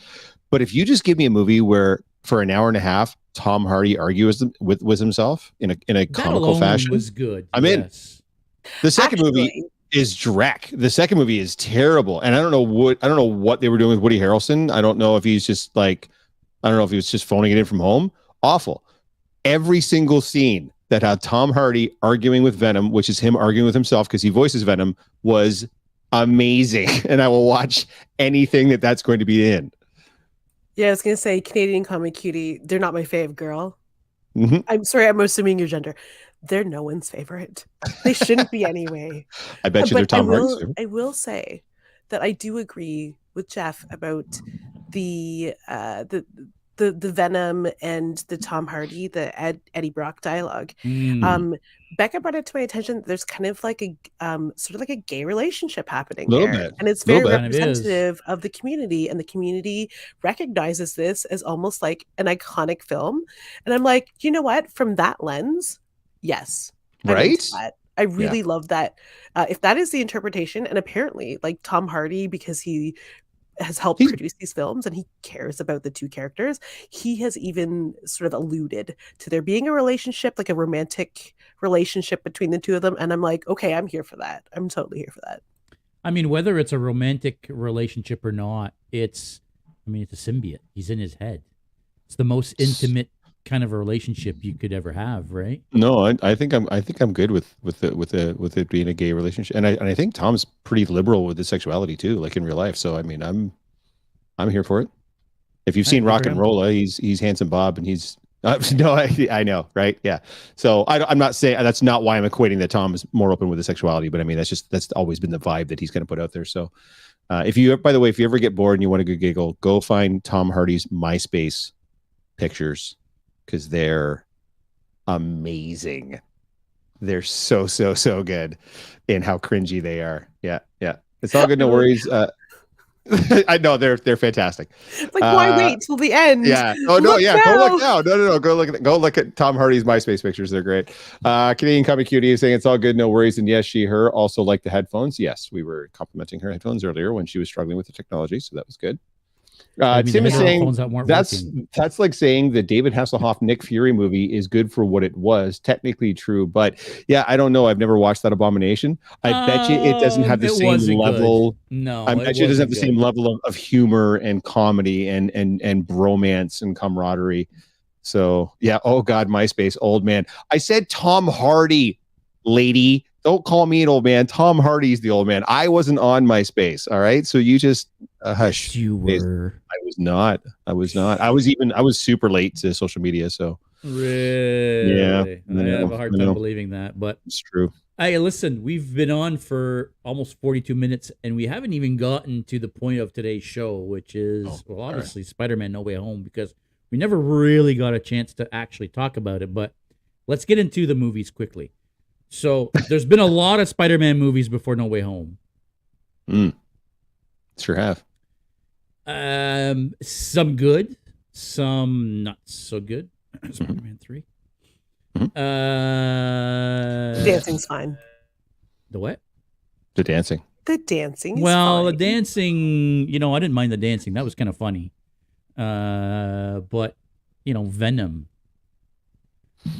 But if you just give me a movie where for an hour and a half Tom Hardy argues with himself in a comical fashion, was good. I'm in. The second movie, is dreck. The second movie is terrible, and I don't know what they were doing with Woody Harrelson. I don't know if he's just like, I don't know if he was just phoning it in from home. Awful. Every single scene that had Tom Hardy arguing with Venom, which is him arguing with himself because he voices Venom, was amazing, and I will watch anything that's going to be in. Yeah, I was gonna say Canadian comic cutie. They're not my fave girl. Mm-hmm. I'm sorry, I'm assuming your gender. They're no one's favorite. They shouldn't be anyway. I bet you they're Tom Hardy's favorite. I will say that I do agree with Jeff about the Venom and the Tom Hardy, the Eddie Brock dialogue. Becca brought it to my attention that there's kind of like a sort of like a gay relationship happening there. And it's very representative of the community, and the community recognizes this as almost like an iconic film. And I'm like, you know what? From that lens, yes. Right? I really love that. If that is the interpretation, and apparently like Tom Hardy, because he has helped produce these films and he cares about the two characters, he has even sort of alluded to there being a relationship, like a romantic relationship between the two of them. And I'm like, okay, I'm here for that. I'm totally here for that. I mean, whether it's a romantic relationship or not, it's a symbiote. He's in his head. It's the most intimate kind of a relationship you could ever have, right? No, I think I'm good with it being a gay relationship, and I think Tom's pretty liberal with his sexuality too, like in real life. So I mean, I'm here for it. If you've seen Rock and Rolla, he's handsome Bob, and he's no, I know, right? Yeah. So I'm not saying that's not why I'm equating that Tom is more open with his sexuality, but I mean that's always been the vibe that he's going to put out there. So if you ever get bored and you want a good giggle, go find Tom Hardy's MySpace pictures, because they're amazing. They're so good in how cringy they are. Yeah. It's all good. No worries. I know they're fantastic. Like, why wait till the end? Yeah. Oh no. Yeah. Now. Go look now. No. Go look at Tom Hardy's MySpace pictures. They're great. Canadian Comic Cutie is saying it's all good. No worries. And yes, her also liked the headphones. Yes, we were complimenting her headphones earlier when she was struggling with the technology, so that was good. Tim is saying that's like saying the David Hasselhoff Nick Fury movie is good for what it was. Technically true, but yeah, I don't know. I've never watched that abomination. I bet you it doesn't have the same level. No, I bet you it doesn't have the same level of humor and comedy and bromance and camaraderie. So yeah. Oh God, MySpace, old man. I said Tom Hardy, lady. Don't call me an old man. Tom Hardy's the old man. I wasn't on MySpace. All right. So you just hush. You were. I was not. I was super late to social media. So really, yeah. I have a hard time believing that, but it's true. Hey, listen, we've been on for almost 42 minutes and we haven't even gotten to the point of today's show, which is obviously Spider-Man No Way Home, because we never really got a chance to actually talk about it. But let's get into the movies quickly. So there's been a lot of Spider-Man movies before No Way Home. Sure have. Some good, some not so good. Spider-Man 3. Dancing's fine. The what? The dancing. The dancing is fine. The dancing, I didn't mind the dancing. That was kind of funny. But, Venom.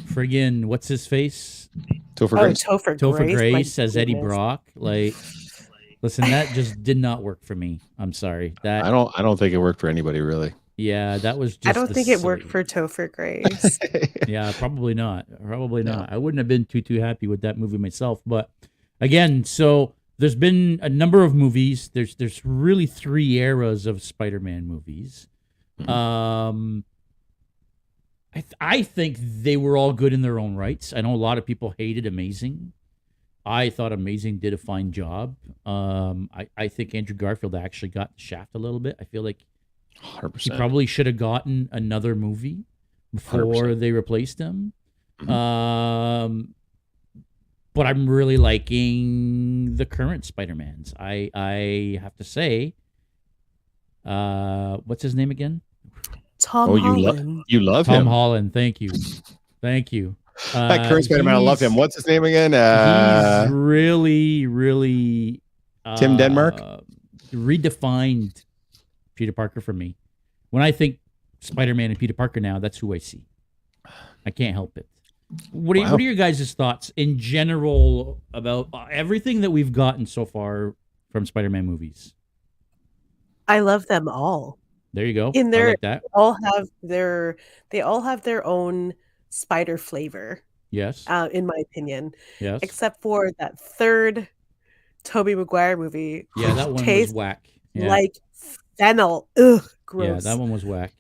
Friggin', what's his face? Topher Grace as Eddie Brock. Like, listen, that just did not work for me. I'm sorry. That I don't think it worked for anybody really. Yeah, that was just I don't think it worked for Topher Grace. Yeah, probably not. Yeah. I wouldn't have been too happy with that movie myself. But again, so there's been a number of movies. There's really 3 eras of Spider-Man movies. I think they were all good in their own rights. I know a lot of people hated Amazing. I thought Amazing did a fine job. I think Andrew Garfield actually got the shaft a little bit. I feel like 100%. he probably should have gotten another movie before 100%. They replaced him. But I'm really liking the current Spider-Mans. I have to say, what's his name again? Tom Holland. You love him. Tom Holland. Thank you. That current Spider-Man, I love him. What's his name again? He's really Tim Denmark redefined Peter Parker for me. When I think Spider-Man and Peter Parker now, that's who I see. I can't help it. What are your guys' thoughts in general about everything that we've gotten so far from Spider-Man movies? I love them all. There you go. In their I like that. they all have their own spider flavor. Yes. In my opinion. Yes. Except for that third Tobey Maguire movie. Yeah, that one was whack. Yeah. Like fennel. Ugh, gross. Yeah, that one was whack.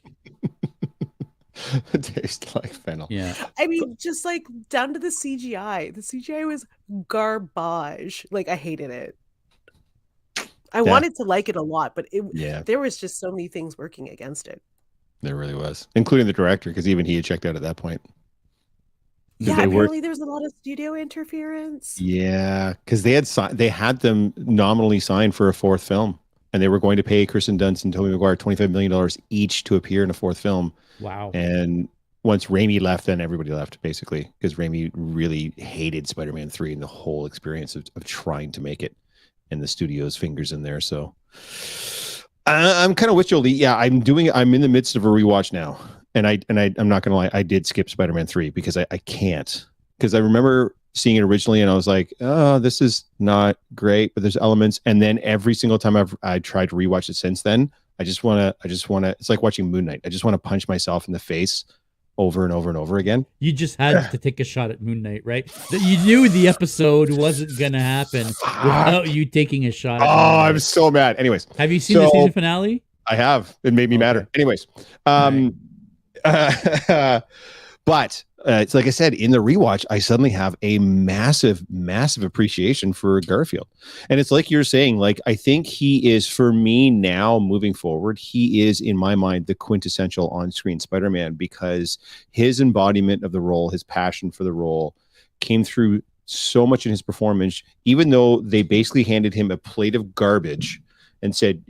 It tastes like fennel. Yeah. I mean, just like down to the CGI. The CGI was garbage. Like, I hated it. I wanted to like it a lot, but there was just so many things working against it. There really was, including the director, because even he had checked out at that point. Yeah, apparently there was a lot of studio interference. Yeah, because they had them nominally signed for a fourth film, and they were going to pay Kirsten Dunst and Tobey Maguire $25 million each to appear in a fourth film. Wow. And once Raimi left, then everybody left, basically, because Raimi really hated Spider-Man 3 and the whole experience of trying to make it, and the studio's fingers in there. So I'm kind of with Jolie. Yeah, I'm in the midst of a rewatch now. And I'm not gonna lie, I did skip Spider-Man 3 because I can't. Because I remember seeing it originally and I was like, oh, this is not great, but there's elements. And then every single time I tried to rewatch it since then, I just wanna it's like watching Moon Knight. I just want to punch myself in the face over and over and over again. You just had to take a shot at Moon Knight, right? You knew the episode wasn't gonna happen without you taking a shot at Moon Knight. I'm so mad. Anyways. Have you seen the season finale? I have. It made me madder. Anyways. But it's like I said, in the rewatch, I suddenly have a massive appreciation for Garfield. And it's like you're saying, like, I think he is, for me now moving forward, he is, in my mind, the quintessential on-screen Spider-Man, because his embodiment of the role, his passion for the role came through so much in his performance, even though they basically handed him a plate of garbage and said,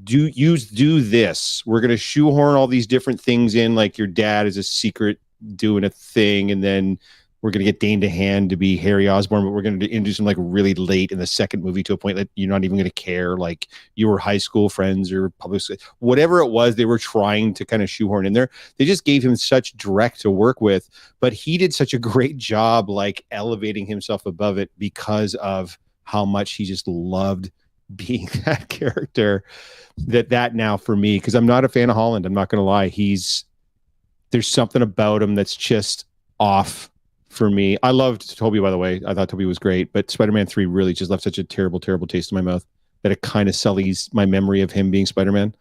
do this. We're going to shoehorn all these different things in, like your dad is a secret doing a thing, and then we're going to get Dane DeHaan to be Harry Osborn, but we're going to introduce him like really late in the second movie to a point that you're not even going to care, like you were high school friends or public, whatever it was they were trying to kind of shoehorn in there. They just gave him such direct to work with, but he did such a great job like elevating himself above it because of how much he just loved being that character. That now for me, because I'm not a fan of Holland, I'm not going to lie, there's something about him that's just off for me. I loved Tobey, by the way. I thought Tobey was great, but Spider-Man 3 really just left such a terrible taste in my mouth that it kind of sullies my memory of him being Spider-Man.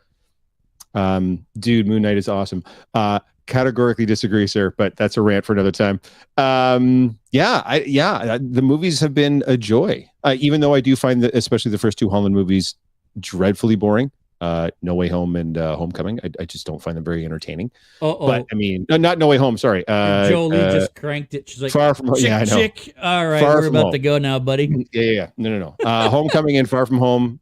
Dude, Moon Knight is awesome. Categorically disagree, sir, but that's a rant for another time. The movies have been a joy, even though I do find that especially the first two Holland movies dreadfully boring. No Way Home and Homecoming. I just don't find them very entertaining. But I mean, not No Way Home. Sorry, Jolie just cranked it. She's like, Far From Home. Yeah, I know. Chick. All right, we're about to go now, buddy. Yeah. No. Homecoming and Far From Home.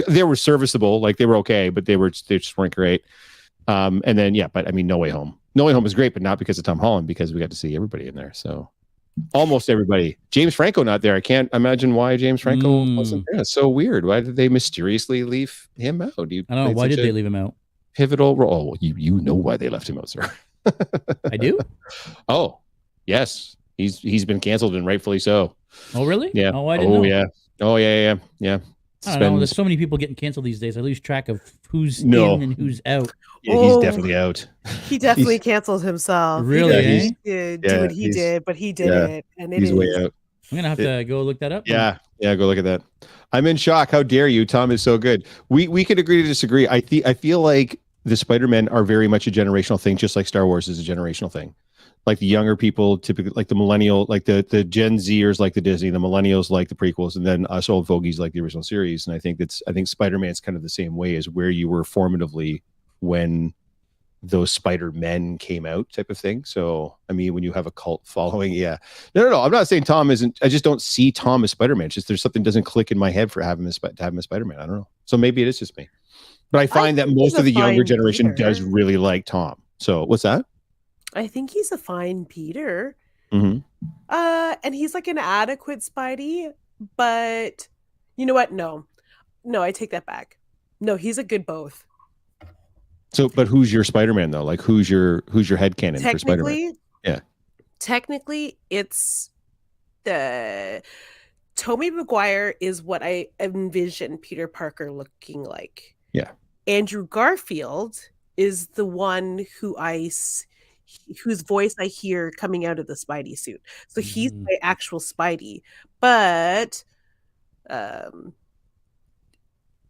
They were serviceable. Like they were okay, but they just weren't great. And then but I mean, No Way Home. No Way Home is great, but not because of Tom Holland, because we got to see everybody in there. So almost everybody. James Franco not there. I can't imagine why James Franco wasn't there. It's so weird. Why did they mysteriously leave him out? I don't know. Why did they leave him out? Pivotal role. You know why they left him out, sir. I do? Oh, yes. He's been canceled, and rightfully so. Oh, really? Yeah. Oh, I didn't know. Yeah. Oh, yeah. I don't know. There's so many people getting canceled these days. I lose track of who's in and who's out. Yeah, he's definitely out. He definitely canceled himself. Really? He did do what he did, but he did it, and he's way out. I'm gonna have to go look that up. Yeah, go look at that. I'm in shock. How dare you? Tom is so good. We could agree to disagree. I feel like the Spider-Men are very much a generational thing, just like Star Wars is a generational thing. Like the younger people, typically, like the millennial, like the Gen Zers, like the Disney, the millennials, like the prequels, and then us old fogies, like the original series. And I think Spider-Man's kind of the same way, as where you were formatively when those Spider-Men came out, type of thing. So I mean, when you have a cult following, no, I'm not saying Tom isn't. I just don't see Tom as Spider-Man. It's just there's something doesn't click in my head for having him as Spider-Man. I don't know. So maybe it is just me, but I find that most of the younger generation does really like Tom. So what's that? I think he's a fine Peter. Mm-hmm. And he's like an adequate Spidey, but you know what? No, I take that back. No, he's a good both. So, but who's your Spider-Man though? Like, who's your headcanon for Spider-Man? Yeah. technically it's the Tobey Maguire is what I envision Peter Parker looking like. Yeah. Andrew Garfield is the one whose voice I hear coming out of the Spidey suit. So he's my actual Spidey. But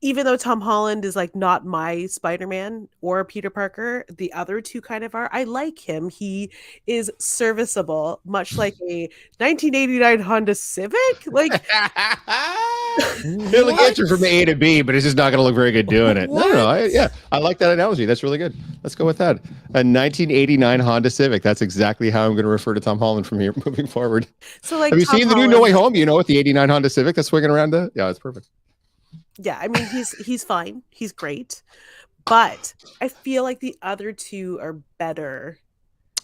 even though Tom Holland is like not my Spider-Man or Peter Parker, the other two kind of are. I like him. He is serviceable, much like a 1989 Honda Civic. Like it'll get you from A to B, but it's just not going to look very good doing it. No. I like that analogy. That's really good. Let's go with that. A 1989 Honda Civic. That's exactly how I'm going to refer to Tom Holland from here moving forward. So, like, have you seen the new No Way Home? You know, with the '89 Honda Civic that's swinging around. Yeah, it's perfect. Yeah, I mean, he's fine. He's great. But I feel like the other two are better.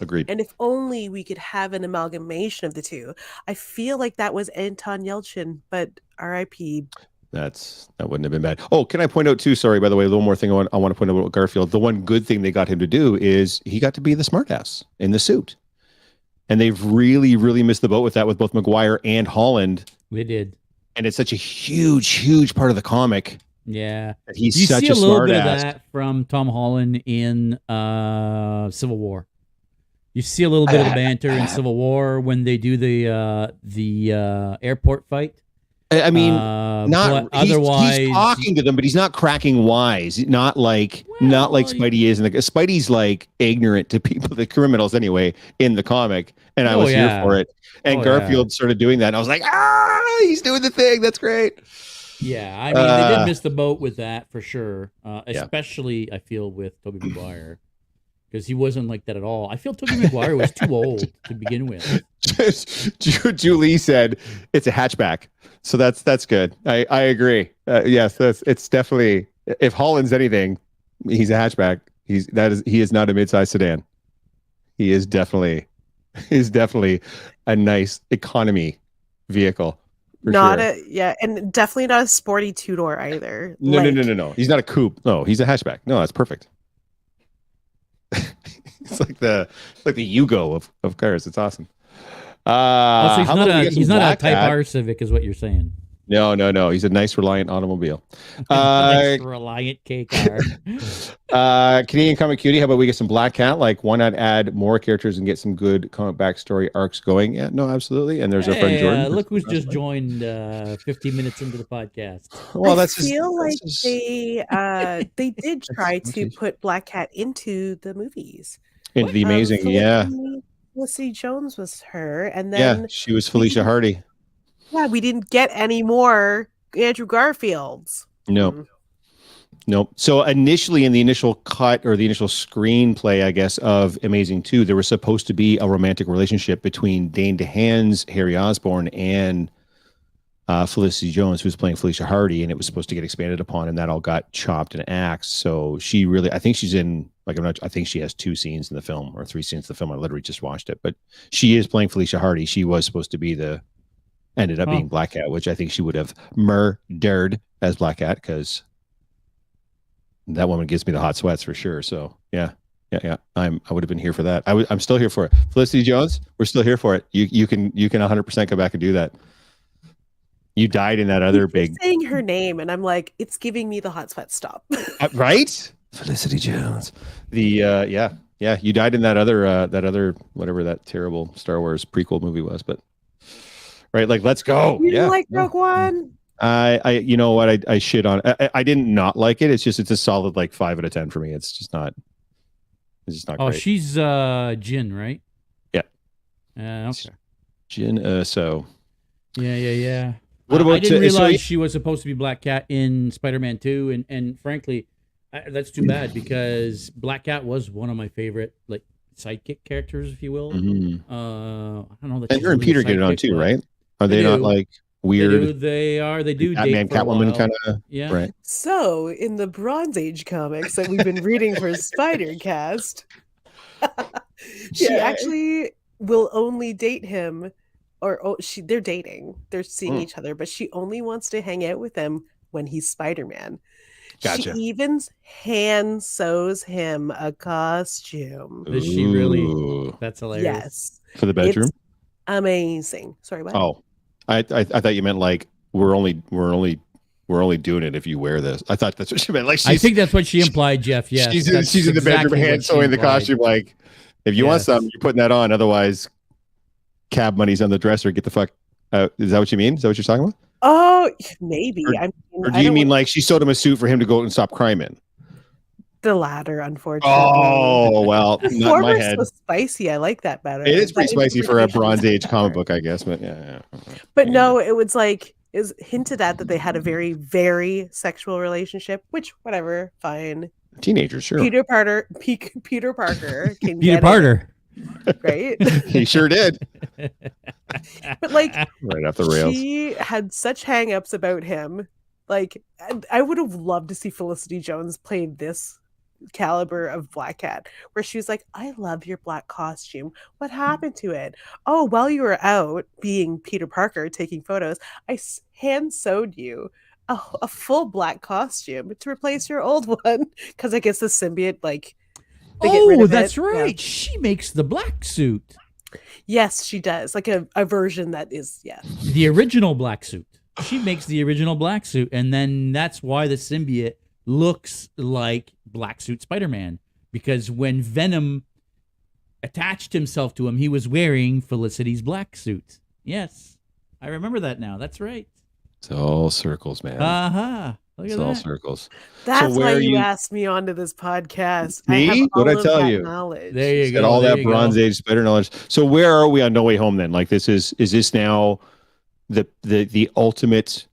Agreed. And if only we could have an amalgamation of the two. I feel like that was Anton Yelchin, but R.I.P. That wouldn't have been bad. Oh, can I point out too? Sorry, by the way, a little more thing I want to point out about Garfield. The one good thing they got him to do is he got to be the smartass in the suit, and they've really, really missed the boat with that with both Maguire and Holland. We did. And it's such a huge part of the comic. Yeah. He's you such see a little bit smartass. of that from Tom Holland in Civil War. You see a little bit of the banter in Civil War when they do the airport fight. I mean, otherwise he's talking to them, but he's not cracking wise. Not like Spidey is. And Spidey's like ignorant to people, the criminals anyway, in the comic. And I was here for it. And Garfield started doing that. And I was like, he's doing the thing. That's great. Yeah, I mean, they did miss the boat with that for sure. Especially, I feel, with Tobey Maguire. Because he wasn't like that at all. I feel Tobey Maguire was too old to begin with. Julie said it's a hatchback. So that's good. I agree. Yes, it's definitely, if Holland's anything, he's a hatchback. He is not a mid-sized sedan. He is definitely a nice economy vehicle. And definitely not a sporty two-door either. No. He's not a coupe. No, he's a hatchback. No, that's perfect. It's like the Yugo of cars. It's awesome. So he's not a Type R Civic, is what you're saying. No. He's a nice Reliant automobile. Nice Reliant K car. Canadian Comic Cutie. How about we get some Black Cat? Like, why not add more characters and get some good comic backstory arcs going? Yeah, no, absolutely. And there's our friend Jordan. Look who's just joined 15 minutes into the podcast. Well, I feel like they did try to put Black Cat into the movies. Into the Amazing, Felicity Jones was her, and then she was Felicia Hardy. Yeah, we didn't get any more Andrew Garfields. Nope. So initially, in the initial cut or the initial screenplay, I guess, of Amazing 2, there was supposed to be a romantic relationship between Dane DeHaan's Harry Osborn and Felicity Jones, who was playing Felicia Hardy, and it was supposed to get expanded upon, and that all got chopped and axed. So she really, I think she's in, I think she has 2 scenes in the film or 3 scenes in the film. I literally just watched it, but she is playing Felicia Hardy. She was supposed to be ended up being Black Cat, which I think she would have murdered as Black Cat, because that woman gives me the hot sweats for sure. So yeah. I would have been here for that. I'm still here for it. Felicity Jones, we're still here for it. You can 100% go back and do that. You died in that other big saying her name, and I'm like, it's giving me the hot sweat. Stop. Right? Felicity Jones. You died in that other whatever that terrible Star Wars prequel movie was, but right, like, let's go. You didn't like Rogue One? I you know what, I shit on it. I didn't not like it. It's a solid like 5 out of 10 for me. It's just not great. She's Jin, right? Yeah. Okay. Jin so. Yeah. What about, I didn't realize she was supposed to be Black Cat in Spider-Man 2, and frankly, that's too bad, because Black Cat was one of my favorite like sidekick characters, if you will. Mm-hmm. I don't know. And her and Peter get it on too, right? Are they not like weird? They do. Batman, Catwoman kind of. Yeah. Right. So in the Bronze Age comics that we've been reading for Spider-Cast, she actually will only date him. They're dating. They're seeing each other, but she only wants to hang out with him when he's Spider-Man. Gotcha. She even hand sews him a costume. Is she really? That's hilarious. Yes. For the bedroom? It's amazing. Sorry, what? Oh, I thought you meant like we're only doing it if you wear this. I thought that's what she meant. Like I think that's what she implied, Jeff. Yes, she's in the bedroom hand sewing the costume. Like, if you want something, you're putting that on. Otherwise, cab money's on the dresser. Get the fuck out. Is that what you mean? Is that what you're talking about? Oh, maybe. Or do you mean like she sewed him a suit for him to go out and stop crime in? The latter, unfortunately. Oh, well, not in my head. So spicy. I like that better. It is pretty spicy for a Bronze Age comic book, I guess. But yeah. But no, it was like is hinted at that they had a very, very sexual relationship. Which, whatever, fine. Teenagers, sure. Peter Parker can Peter Parker, right? He sure did. But like, right off the rails. She had such hang-ups about him. Like, I would have loved to see Felicity Jones play this caliber of Black Cat, where she was like, I love your black costume. What happened to it? Oh, while you were out being Peter Parker taking photos, I hand sewed you a full black costume to replace your old one, because I guess the symbiote, like, they get rid of that's it. right. Yeah. She makes the black suit. Yes, she does. Like a version that is, the original black suit. She makes the original black suit, and then that's why the symbiote looks like Black Suit Spider-Man, because when Venom attached himself to him, he was wearing Felicity's black suit. Yes, I remember that now. That's right. It's all circles, man. Look it's at all that. circles. That's why you asked me onto this podcast. Me? What'd I tell you? Knowledge. There you go. Got all that Bronze Age Spider knowledge. So where are we on No Way Home then? Like, is this now the ultimate?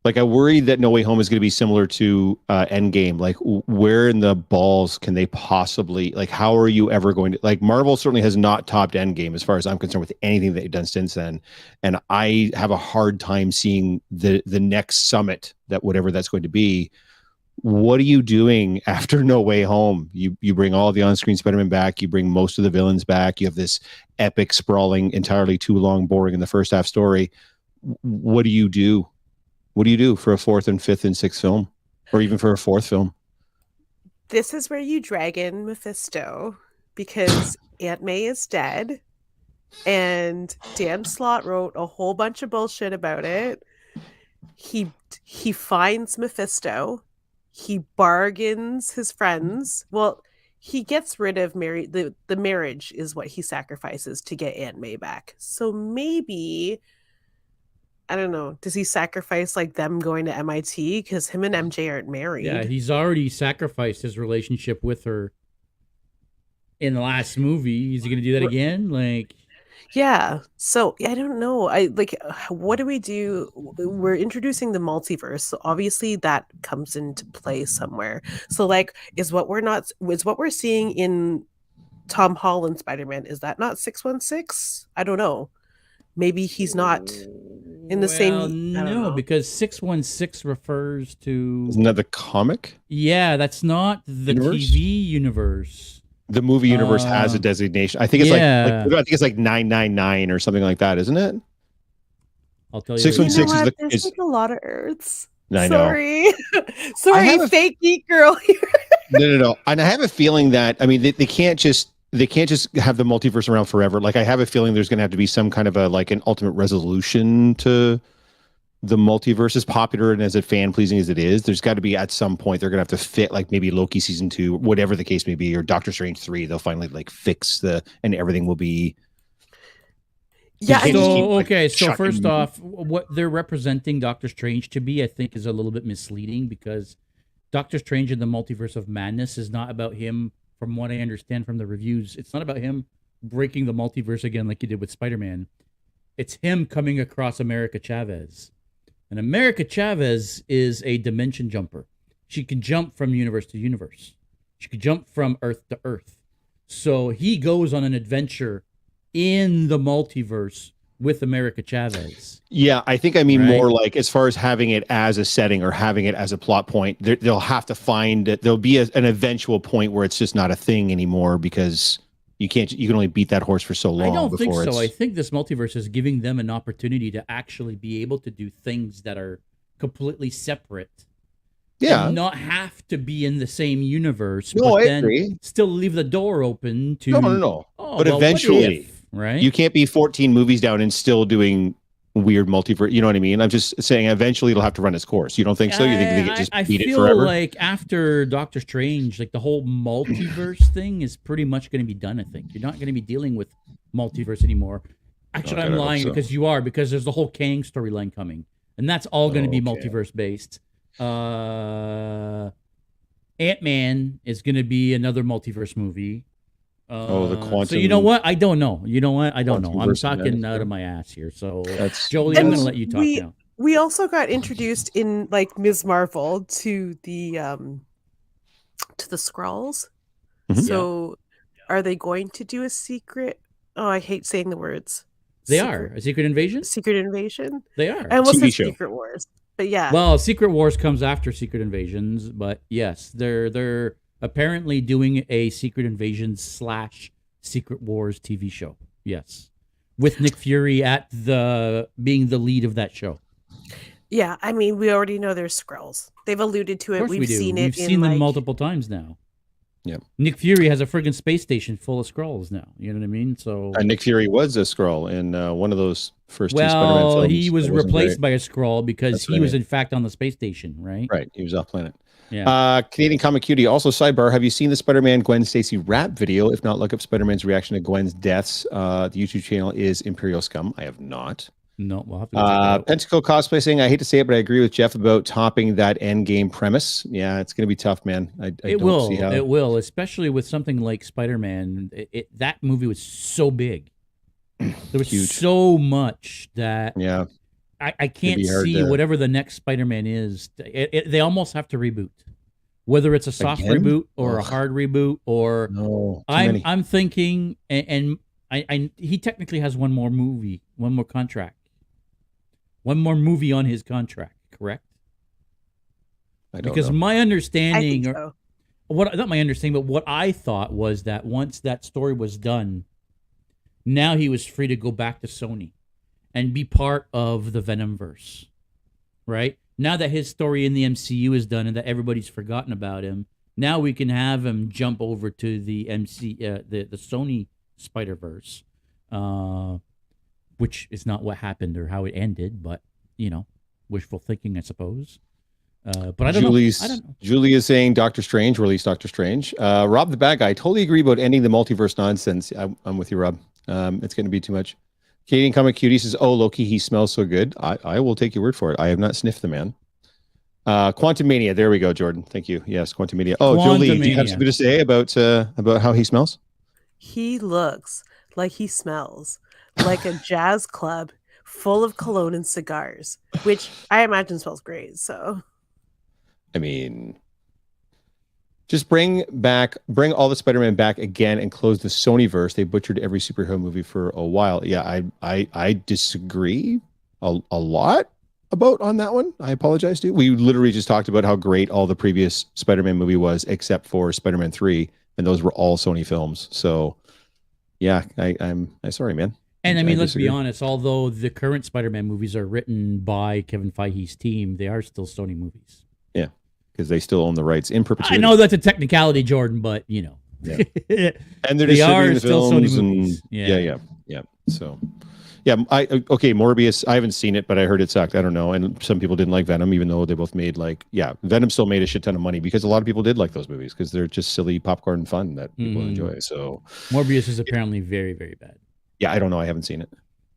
Like, I worry that No Way Home is going to be similar to Endgame. Like, where in the balls can they possibly, like, how are you ever going to, like, Marvel certainly has not topped Endgame as far as I'm concerned with anything that they've done since then. And I have a hard time seeing the next summit, that whatever that's going to be. What are you doing after No Way Home? You bring all the on-screen Spider-Man back. You bring most of the villains back. You have this epic, sprawling, entirely too long, boring in the first half story. What do you do? What do you do for a fourth and fifth and sixth film, or even for a fourth film? This is where you drag in Mephisto, because Aunt May is dead, and Dan Slott wrote a whole bunch of bullshit about it. He finds Mephisto. He bargains his friends. Well, he gets rid of Mary. The marriage is what he sacrifices to get Aunt May back. So maybe, I don't know, does he sacrifice like them going to MIT? Because him and MJ aren't married. Yeah, he's already sacrificed his relationship with her in the last movie. Is he going to do that again? Like, yeah. So I don't know. What do we do? We're introducing the multiverse. So obviously that comes into play somewhere. So like, is what we're seeing in Tom Holland Spider-Man, is that not 616? I don't know. Maybe he's not in the same. No, because 616 refers to. Isn't that the comic? Yeah, that's not the universe? TV universe. The movie universe has a designation. I think it's I think it's like 999 or something like that, isn't it? I'll tell you. 616 is like a lot of Earths. I Sorry, sorry, fake geek girl here. No. And I have a feeling that, I mean, they can't just have the multiverse around forever. Like, I have a feeling there's going to have to be some kind of an ultimate resolution to the multiverse, as popular and as fan pleasing as it is. There's got to be, at some point, they're going to have to fit, like, maybe Loki season 2, whatever the case may be, or Doctor Strange 3. They'll finally fix and everything will be. Yeah. So first off, what they're representing Doctor Strange to be, I think, is a little bit misleading, because Doctor Strange in the Multiverse of Madness is not about him. From what I understand from the reviews, it's not about him breaking the multiverse again like he did with Spider-Man. It's him coming across America Chavez. And America Chavez is a dimension jumper. She can jump from universe to universe. She can jump from Earth to Earth. So he goes on an adventure in the multiverse with America Chavez. Yeah, I think more like, as far as having it as a setting or having it as a plot point, they'll have to find it. There'll be an eventual point where it's just not a thing anymore, because you can only beat that horse for so long. I don't think so. I think this multiverse is giving them an opportunity to actually be able to do things that are completely separate Yeah. And not have to be in the same universe, No, but I then agree. still leave the door open to. No. Oh, but well, eventually, what if, right? You can't be 14 movies down and still doing weird multiverse. You know what I mean? I'm just saying eventually it'll have to run its course. You don't think so? You think they could just beat it forever? I feel like after Doctor Strange, like the whole multiverse thing is pretty much going to be done, I think. You're not going to be dealing with multiverse anymore. Actually, I'm lying because there's the whole Kang storyline coming. And that's all going to be multiverse based. Ant-Man is going to be another multiverse movie. The quantum. So you know what? I don't know. I don't know. I'm talking out of my ass here. So Jolie, I'm going to let you talk now. We also got introduced in like Ms. Marvel to the Skrulls. Mm-hmm. So are they going to do a secret? Oh, I hate saying the words. They are a secret invasion. Secret invasion. They are. I almost said Secret Wars, but yeah. Well, Secret Wars comes after Secret Invasions, but yes, they're apparently doing a Secret Invasions / Secret Wars TV show. Yes, with Nick Fury being the lead of that show. Yeah, I mean, we already know there's Skrulls. They've alluded to it. We've seen it. We've seen them multiple times now. Yeah. Nick Fury has a friggin' space station full of Skrulls now. You know what I mean? So Nick Fury was a Skrull in one of those first two Spider-Man films. Well, he was replaced by a Skrull because he was in fact on the space station, right? Right. He was off planet. Yeah. Canadian Comic Cutie. Also, sidebar, have you seen the Spider-Man Gwen Stacy rap video? If not, look up Spider-Man's reaction to Gwen's deaths. The YouTube channel is Imperial Scum. I have not. No, we'll have to go Pentacle cosplay saying, I hate to say it, but I agree with Jeff about topping that end game premise. Yeah, it's going to be tough, man. It will, especially with something like Spider-Man. That movie was so big. There was so much that I can't see whatever the next Spider-Man is. They almost have to reboot, whether it's a soft reboot or a hard reboot. Or I'm thinking, and he technically has one more contract. One more movie on his contract, correct? I don't because know. My understanding, so. Not my understanding, but what I thought was that once that story was done, now he was free to go back to Sony and be part of the Venomverse, right? Now that his story in the MCU is done and that everybody's forgotten about him, now we can have him jump over to the the Sony Spider-Verse. Which is not what happened or how it ended, but wishful thinking, I suppose. But I don't know. Julie is saying Doctor Strange, release Doctor Strange. Rob the Bad Guy, I totally agree about ending the multiverse nonsense. I'm with you, Rob. It's going to be too much. Canadian Comic Cutie says, oh, Loki, he smells so good. I will take your word for it. I have not sniffed the man. Quantum Mania. There we go, Jordan. Thank you. Yes, Quantum Mania. Oh, Julie, do you have something to say about how he smells? He looks like he smells like a jazz club full of cologne and cigars, which I imagine smells great. So, I mean, just bring all the Spider-Man back again and close the Sonyverse. They butchered every superhero movie for a while. Yeah, I disagree a lot on that one. I apologize, dude. We literally just talked about how great all the previous Spider-Man movie was, except for Spider-Man 3, and those were all Sony films. So, yeah, I'm sorry, man. And I mean, let's be honest, although the current Spider-Man movies are written by Kevin Feige's team, they are still Sony movies. Yeah, because they still own the rights in perpetuity. I know that's a technicality, Jordan, but Yeah. And they're distributing the still films Sony movies. Yeah. So, Morbius, I haven't seen it, but I heard it sucked. I don't know. And some people didn't like Venom, even though they both made Venom still made a shit ton of money because a lot of people did like those movies because they're just silly popcorn fun that people enjoy. So Morbius is apparently very, very bad. Yeah, I don't know. I haven't seen it.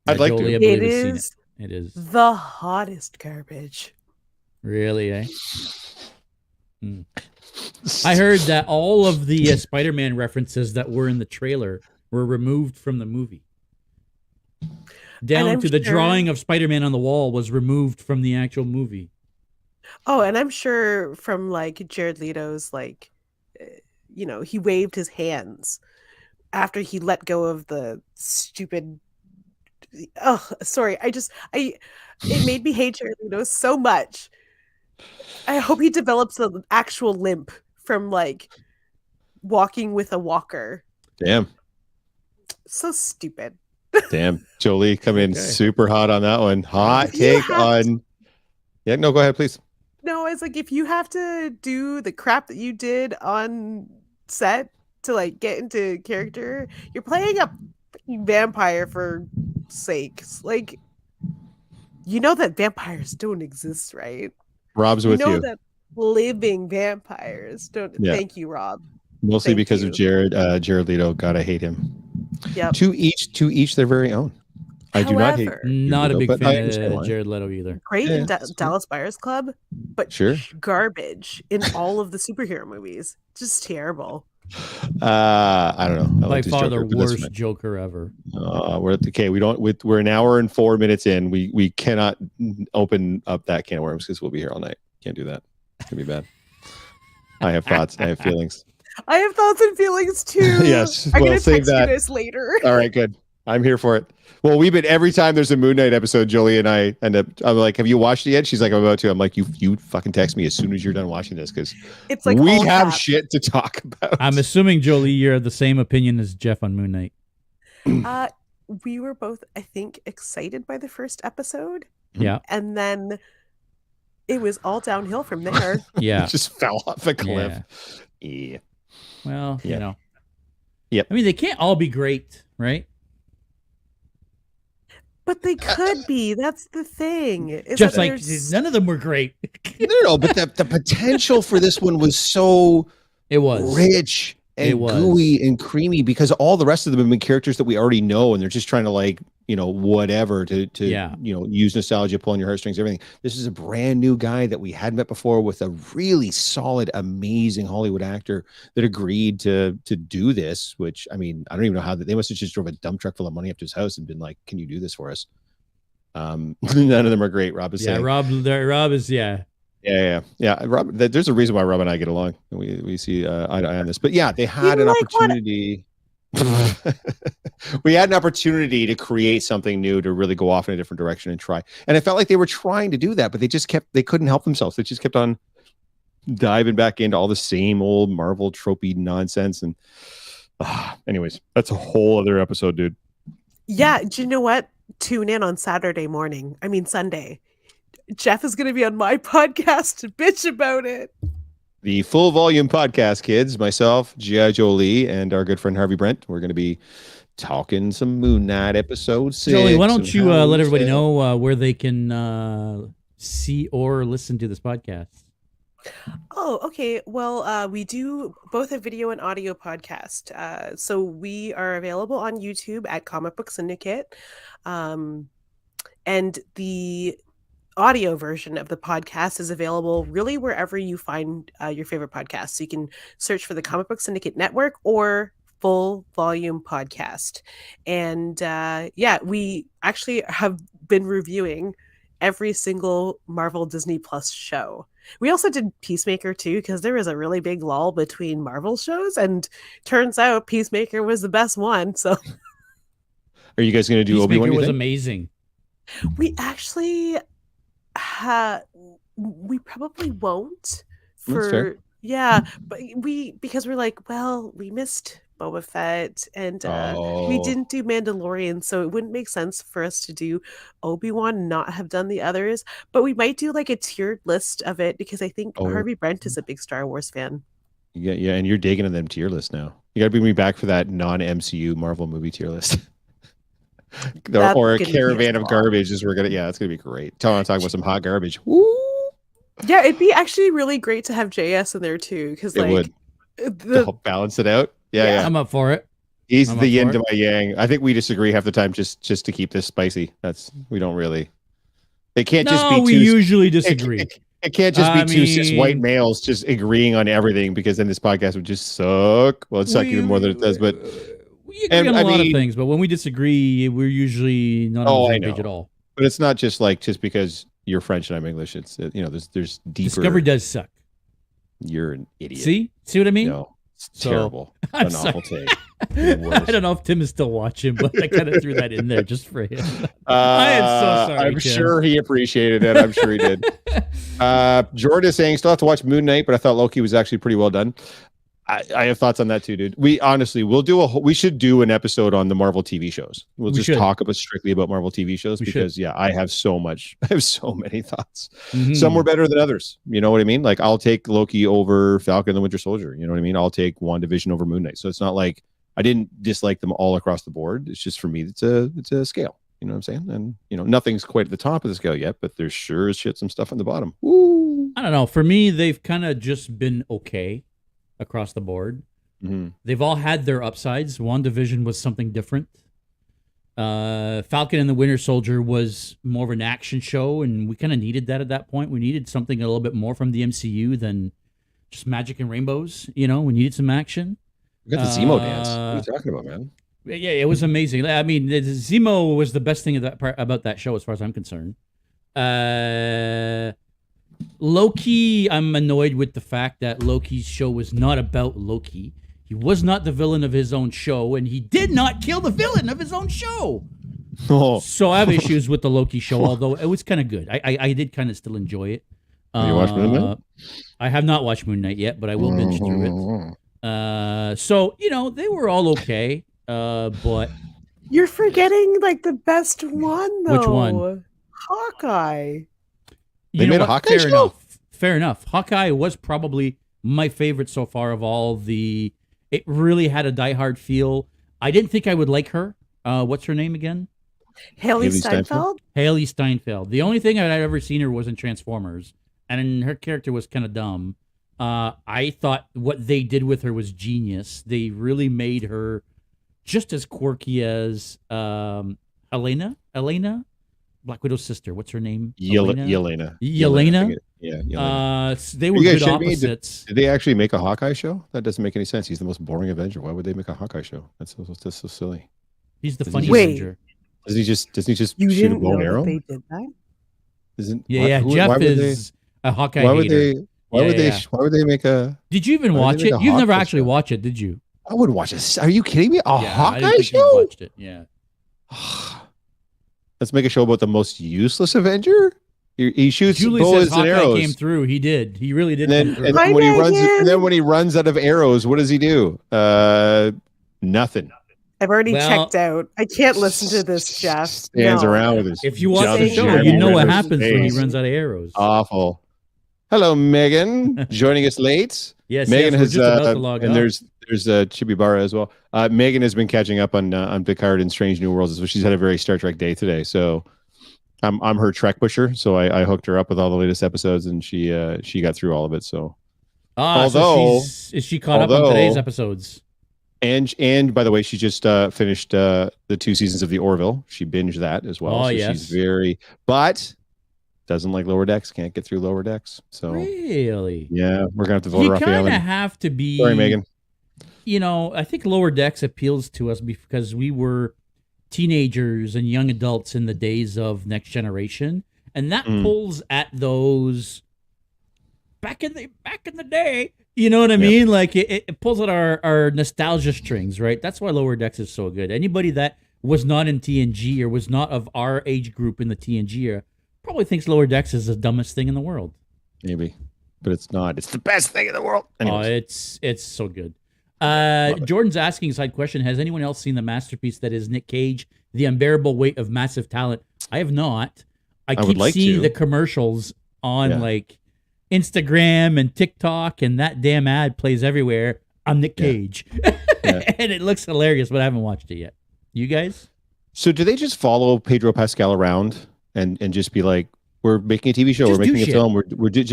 I'd like to. It is the hottest garbage. Really, eh? I heard that all of the Spider-Man references that were in the trailer were removed from the movie. Down to the drawing of Spider-Man on the wall was removed from the actual movie. Oh, and I'm sure from Jared Leto's he waved his hands after he let go of the stupid. Oh, sorry. It made me hate Jared Leto so much. I hope he develops an actual limp from walking with a walker. Damn. So stupid. Damn. Jolie, come in super hot on that one. Hot take on. Yeah, no, go ahead, please. No, it's like if you have to do the crap that you did on set to like get into character, you're playing a freaking vampire for sakes. Like, you know that vampires don't exist, right? Rob's You with know you. that living vampires don't. Yeah. Thank you, Rob. Mostly Thank because you. of Jared Leto. Gotta hate him. Yep. To each their very own. I do not hate. Not a Leto, big but I fan understand of why. Jared Leto either. Great Yeah, in that's cool. Dallas Buyers Club, but Sure. garbage in all of the superhero movies. Just terrible. I don't know. I By like this far Joker, the but that's worst fine. Joker ever. Okay. We're an hour and 4 minutes in. We cannot open up that can of worms because we'll be here all night. Can't do that. It's gonna be bad. I have thoughts. I have feelings. I have thoughts and feelings too. Yes. I'm Well, gonna save text you that. this later. All right, good. I'm here for it. Well, every time there's a Moon Knight episode, Jolie and I I'm like, have you watched it yet? She's like, I'm about to. I'm like, you fucking text me as soon as you're done watching this because It's like we all have caps. shit to talk about. I'm assuming, Jolie, you're the same opinion as Jeff on Moon Knight. We were both, I think, excited by the first episode, Yeah. and then it was all downhill from there. Yeah. It just fell off a cliff. Yeah. Well, Yeah. you know. Yep. I mean, they can't all be great, right? But they could be. That's the thing. Is Just that like there's- none of them were great. No, but the potential for this one was so It was. rich It and was. gooey and creamy because all the rest of them have been characters that we already know, and they're just trying to whatever to Yeah. use nostalgia, pull on your heartstrings, everything. This is a brand new guy that we hadn't met before with a really solid, amazing Hollywood actor that agreed to do this. Which I mean, I don't even know how they must have just drove a dump truck full of money up to his house and been like, "Can you do this for us?" None of them are great. Rob is saying. Rob is Yeah. Rob, there's a reason why Rob and I get along. We see eye to eye on this. But yeah, they had an opportunity. We had an opportunity to create something new, to really go off in a different direction and try. And it felt like they were trying to do that, but they couldn't help themselves. They just kept on diving back into all the same old Marvel tropey nonsense. And anyways, that's a whole other episode, dude. Yeah. Do you know what? Tune in on Sunday. Jeff is going to be on my podcast to bitch about it. The Full Volume Podcast, kids, myself, G.I. Jolie, and our good friend Harvey Brent. We're going to be talking some Moon Knight episode 6. Jolie, why don't you let everybody know where they can see or listen to this podcast? Oh, okay. Well, we do both a video and audio podcast. So we are available on YouTube at Comic Book Syndicate. And the audio version of the podcast is available really wherever you find your favorite podcast. So you can search for the Comic Book Syndicate Network or Full Volume Podcast. And we actually have been reviewing every single Marvel Disney Plus show. We also did Peacemaker too, because there was a really big lull between Marvel shows, and turns out Peacemaker was the best one. So are you guys going to do Obi-Wan? Peacemaker was amazing. We actually we probably won't but because we're like, well, we missed Boba Fett and we didn't do Mandalorian, so it wouldn't make sense for us to do Obi-Wan and not have done the others, but we might do like a tiered list of it because I think Harvey Brent is a big Star Wars fan. Yeah, and you're digging in them tier list now. You got to bring me back for that non-MCU Marvel movie tier list. Or a caravan of garbage is it's gonna be great. Talking about some hot garbage. Woo! Yeah, it'd be actually really great to have JS in there too, because it would to help balance it out. Yeah. I'm up for it. He's the yin to my yang. I think we disagree half the time just to keep this spicy. We don't really. It can't just be. We usually disagree. It can't just be two cis white males just agreeing on everything, because then this podcast would just suck. Well, it'd suck even more than it does, but. We agree on a lot of things, but when we disagree, we're usually not on the same page at all. But it's not just because you're French and I'm English. It's there's deeper. Discovery does suck. You're an idiot. See what I mean? No, it's terrible. I'm an awful take. I don't know if Tim is still watching, but I kind of threw that in there just for him. I am so sorry. I'm sure he appreciated it. I'm sure he did. Jordan is saying still have to watch Moon Knight, but I thought Loki was actually pretty well done. I have thoughts on that too, dude. We should do an episode on the Marvel TV shows. We'll just talk strictly about Marvel TV shows because I have so many thoughts. Some were better than others. You know what I mean? Like I'll take Loki over Falcon and the Winter Soldier. You know what I mean? I'll take WandaVision over Moon Knight. So it's not like I didn't dislike them all across the board. It's just for me, it's a scale. You know what I'm saying? And nothing's quite at the top of the scale yet, but there's sure as shit some stuff on the bottom. Woo! I don't know. For me, they've kind of just been okay across the board. They've all had their upsides. WandaVision was something different. Falcon and the Winter Soldier was more of an action show, and we kind of needed that at that point. We needed something a little bit more from the MCU than just magic and rainbows. We needed some action. We got the Zemo dance. What are you talking about, man? Yeah, it was amazing. I mean, Zemo was the best thing about that show, as far as I'm concerned. Loki, I'm annoyed with the fact that Loki's show was not about Loki. He was not the villain of his own show, and he did not kill the villain of his own show. Oh. So I have issues with the Loki show, although it was kind of good. I did kind of still enjoy it. Have you watched Moon Knight? I have not watched Moon Knight yet, but I will binge through it. So, they were all okay. But you're forgetting like the best one though. Which one? Hawkeye. They made a Hawkeye show? Fair enough. Hawkeye was probably my favorite so far of all the. It really had a diehard feel. I didn't think I would like her. What's her name again? Haley Steinfeld. Haley Steinfeld. The only thing I'd ever seen her was in Transformers, and her character was kind of dumb. I thought what they did with her was genius. They really made her just as quirky as Elena, Black Widow's sister. What's her name? Yelena. Yeah. They were good opposites. Did they actually make a Hawkeye show? That doesn't make any sense. He's the most boring Avenger. Why would they make a Hawkeye show? That's so silly. He's the funny Avenger. Doesn't he just shoot a bow and arrow? They did that? Jeff is a Hawkeye hater. Why would they make a? Did you even watch it? You've never actually watched it, did you? I would watch it. Are you kidding me? Hawkeye show? You watched it. Yeah. Let's make a show about the most useless Avenger. He shoots bows and arrows. Came through. He did. He really did. And then when he runs out of arrows, what does he do? Nothing. I've already checked out. I can't listen to this, Jeff. Stands around with his. If you watch the show, you know what happens when he runs out of arrows. Awful. Hello, Megan. Joining us late. Yes, Megan has just about to log and there's Chibibara as well. Megan has been catching up on Picard and Strange New Worlds, so she's had a very Star Trek day today. So I'm her Trek pusher, so I hooked her up with all the latest episodes, and she got through all of it. So is she caught up on today's episodes? And by the way, she just finished the 2 seasons of The Orville. She binged that as well. She's but doesn't like Lower Decks. Can't get through Lower Decks. So really, yeah, we're gonna have to vote her off the island. You kind of have to be. Sorry, Megan. I think Lower Decks appeals to us because we were teenagers and young adults in the days of Next Generation, and that pulls at those back in the day. You know what I mean? Like it pulls at our nostalgia strings, right? That's why Lower Decks is so good. Anybody that was not in TNG or was not of our age group in the TNG era probably thinks Lower Decks is the dumbest thing in the world. Maybe, but it's not. It's the best thing in the world. Anyways. It's so good. Jordan's asking a side question. Has anyone else seen the masterpiece that is Nick Cage, The Unbearable Weight of Massive Talent? I have not. I keep seeing the commercials on like Instagram and TikTok, and that damn ad plays everywhere. I'm Nick Cage. And it looks hilarious, but I haven't watched it yet. You guys? So do they just follow Pedro Pascal around and just be like, we're making a TV show, we're making a film, we're just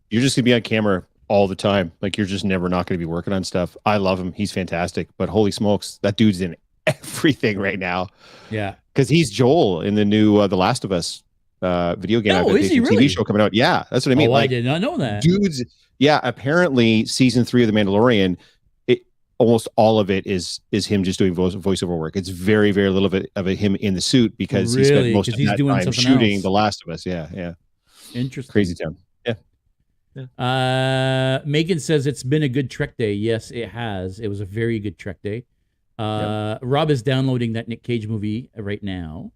you're just gonna be on camera all the time. Like you're just never not gonna be working on stuff. I love him. He's fantastic. But holy smokes, that dude's in everything right now. Yeah. Because he's Joel in the new The Last of Us video game adaptation TV show coming out. Yeah, that's what I mean. I did not know that. Dudes, apparently season 3 of The Mandalorian, almost all of it is him just doing voiceover work. It's very, very little of him in the suit because he spent most of that time shooting The Last of Us. Yeah. Interesting. Crazy town. Yeah. Megan says it's been a good Trek day. Yes, it has. It was a very good Trek day. Rob is downloading that Nick Cage movie right now.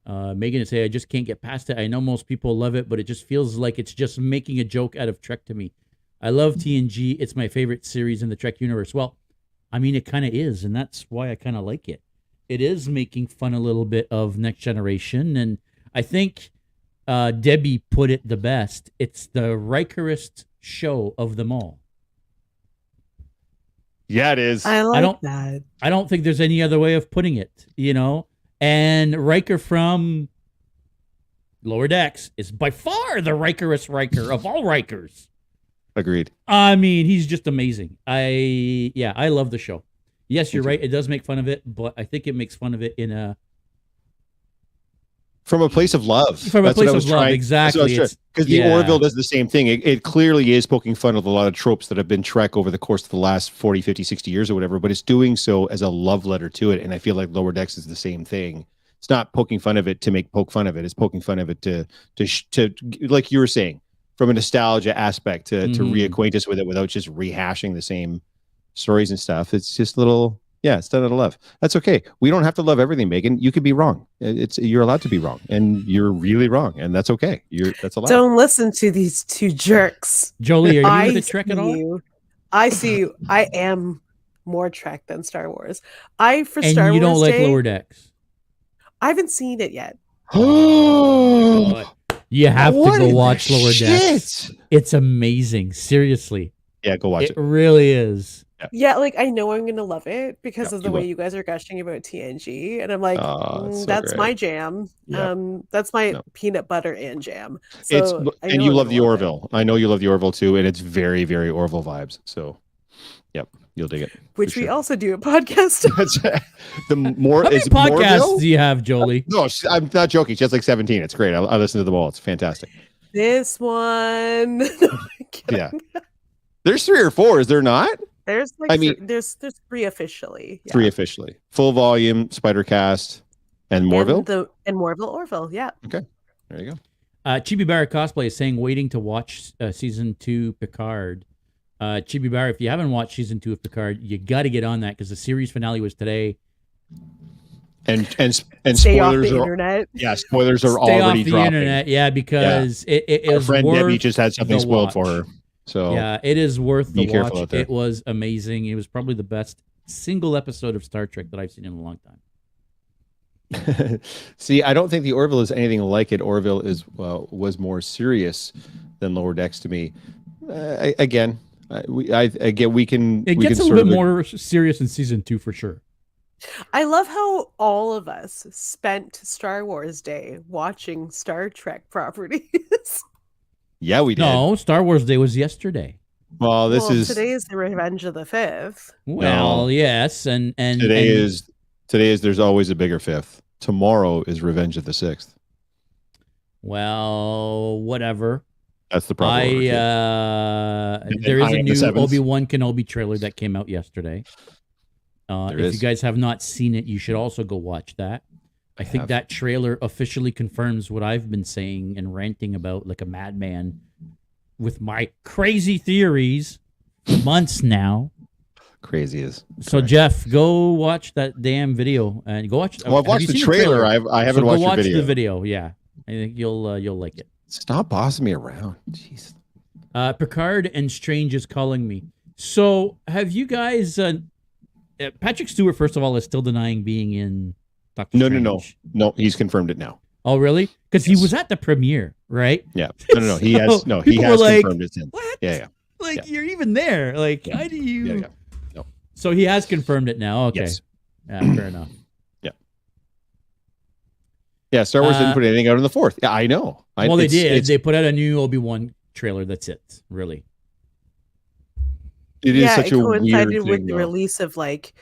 Megan is saying, I just can't get past it. I know most people love it, but it just feels like it's just making a joke out of Trek to me. I love TNG. It's my favorite series in the Trek universe. Well, I mean, it kind of is, and that's why I kind of like it. It is making fun a little bit of Next Generation, and I think Debbie put it the best. It's the Rikerist show of them all. Yeah, it is. I like that. I don't think there's any other way of putting it, you know? And Riker from Lower Decks is by far the Rikerist Riker of all Rikers. Agreed. I mean, he's just amazing. I love the show. Yes, you're right. It does make fun of it, but I think it makes fun of it from a place of love. From a place of love, exactly. Because the Orville does the same thing. It clearly is poking fun of a lot of tropes that have been Trek over the course of the last 40, 50, 60 years or whatever, but it's doing so as a love letter to it. And I feel like Lower Decks is the same thing. It's not poking fun of it to poke fun of it. It's poking fun of it to like you were saying, from a nostalgia aspect to reacquaint us with it without just rehashing the same stories and stuff. It's just it's done out of love. That's okay. We don't have to love everything, Megan. You could be wrong. You're allowed to be wrong, and you're really wrong, and that's okay. That's allowed. Don't listen to these two jerks. Jolie, are you with the Trek at all? I see you. I am more Trek than Star Wars. And you don't like Lower Decks? I haven't seen it yet. You have to go watch Lower Decks. It's amazing. Seriously. Yeah, go watch it. It really is. Yeah, like I know I'm gonna love it because of the way you guys are gushing about TNG, and I'm like, that's my jam. That's my peanut butter and jam. So and you love the Orville. I know you love the Orville too, and it's very, very Orville vibes. So, you'll dig it. Which we also do a podcast. How many podcasts do you have, Jolie? No, I'm not joking. She has like 17. It's great. I listen to them all. It's fantastic. This one. Yeah. There's 3 or 4, is there not? There's there's 3 officially. Yeah. 3 officially. Full volume, Spidercast, and Morville? And Morville Orville, yeah. Okay. There you go. Chibi Bar Cosplay is saying waiting to watch season 2 Picard. Chibi Bar, if you haven't watched season 2 of Picard, you got to get on that because the series finale was today. And stay spoilers off the are internet. Yeah, spoilers are stay already off the dropping. internet. Yeah, because it Our is friend worth Debbie just had something spoiled for her. So yeah, it is worth the watch. It was amazing. It was probably the best single episode of Star Trek that I've seen in a long time. See, I don't think the Orville is anything like it. Orville was more serious than Lower Decks to me. We can. It gets a little bit more serious in season 2 for sure. I love how all of us spent Star Wars Day watching Star Trek properties. Yeah, we did. No, Star Wars Day was yesterday. Well, today is the Revenge of the Fifth. Well, yes, and today is there's always a bigger fifth. Tomorrow is Revenge of the Sixth. Well, whatever. That's the problem. There is a new Obi-Wan Kenobi trailer that came out yesterday. If you guys have not seen it, you should also go watch that. I think that trailer officially confirms what I've been saying and ranting about like a madman with my crazy theories for months now. Crazy is. So Jeff, go watch that damn video and go watch. Well, I've watched the trailer. I haven't watched the video. Go watch the video. Yeah, I think you'll like it. Stop bossing me around. Jeez. Picard and Strange is calling me. So have you guys? Patrick Stewart, first of all, is still denying being in Doctor Strange. No. He's confirmed it now. Oh, really? Because he was at the premiere, right? Yeah. No. He has. No, he has confirmed it. What? Yeah. Like you're even there. Like how do you? Yeah. No. So he has confirmed it now. Okay. Yes. Yeah. Fair enough. Yeah. Yeah. Star Wars didn't put anything out on the 4th. Yeah, I know. Well, they did. They put out a new Obi-Wan trailer. That's it. Really. It is such a weird coincided with thing, the release of like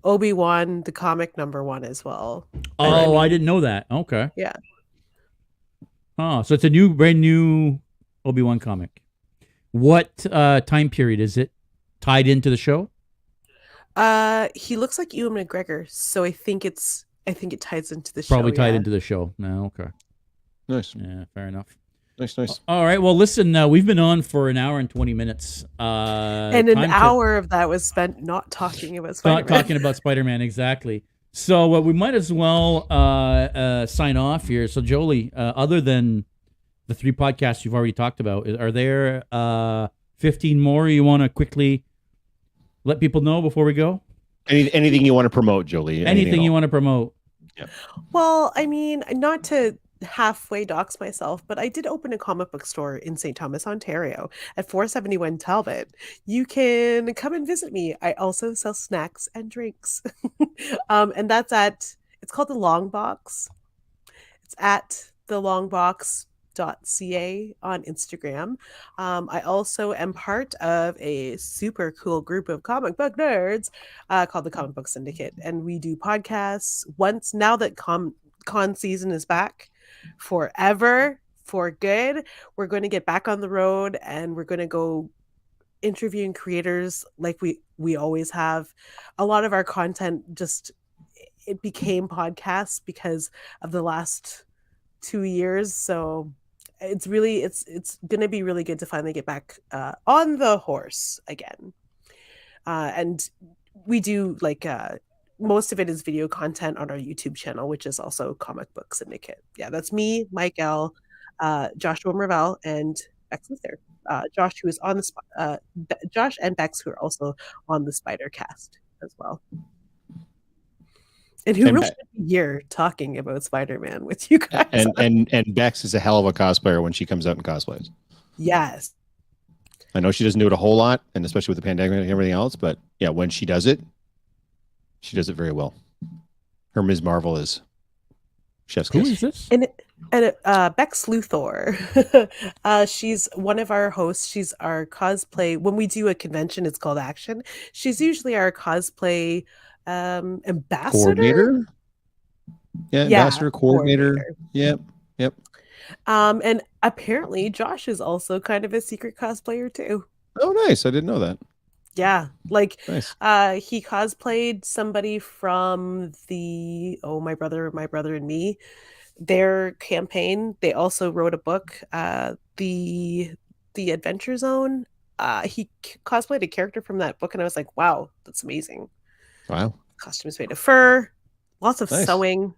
Obi-Wan, the comic #1 as well. Oh, I didn't know that. Okay. Yeah. Oh, so it's a brand new Obi-Wan comic. What time period is it tied into the show? He looks like Ewan McGregor, so I think it ties into the show. Probably tied into the show. No, okay. Nice. Yeah, fair enough. Nice. All right. Well, listen, we've been on for an hour and 20 minutes. And an hour of that was spent not talking about Spider-Man. Not talking about Spider-Man, exactly. So we might as well sign off here. So, Jolie, other than the 3 podcasts you've already talked about, are there 15 more you want to quickly let people know before we go? Anything you want to promote, Jolie? Anything you want to promote? Yeah. Well, I mean, not to halfway dox myself, but I did open a comic book store in St. Thomas, Ontario at 471 Talbot. You can come and visit me. I also sell snacks and drinks. And it's called The Long Box. It's at thelongbox.ca on Instagram. I also am part of a super cool group of comic book nerds called the Comic Book Syndicate. And we do podcasts once now that con season is back forever for good. We're going to get back on the road and we're going to go interviewing creators like we always have. A lot of our content just it became podcasts because of the last 2 years, so it's going to be really good to finally get back on the horse again. And we do most of it is video content on our YouTube channel, which is also Comic Book Syndicate. Yeah, that's me, Mike L, Joshua Mervell, and Bex Luther. Josh, who is on the Josh and Bex, who are also on the Spider Cast as well. And who really spent a year talking about Spider-Man with you guys. And Bex is a hell of a cosplayer when she comes out and cosplays. Yes. I know she doesn't do it a whole lot, and especially with the pandemic and everything else, but yeah, when she does it very well. Her Ms. Marvel is chef's kiss. Who is this? And Bex Luthor. She's one of our hosts. She's our cosplay. When we do a convention, it's called Action. She's usually our cosplay ambassador. Coordinator? Yeah, ambassador, coordinator. Yep. And apparently Josh is also kind of a secret cosplayer too. Oh, nice. I didn't know that. Yeah, nice. He cosplayed somebody from the My Brother and Me, their campaign. They also wrote a book, the Adventure Zone. He cosplayed a character from that book, and I was like, wow, that's amazing. Wow. Costumes made of fur, lots of sewing.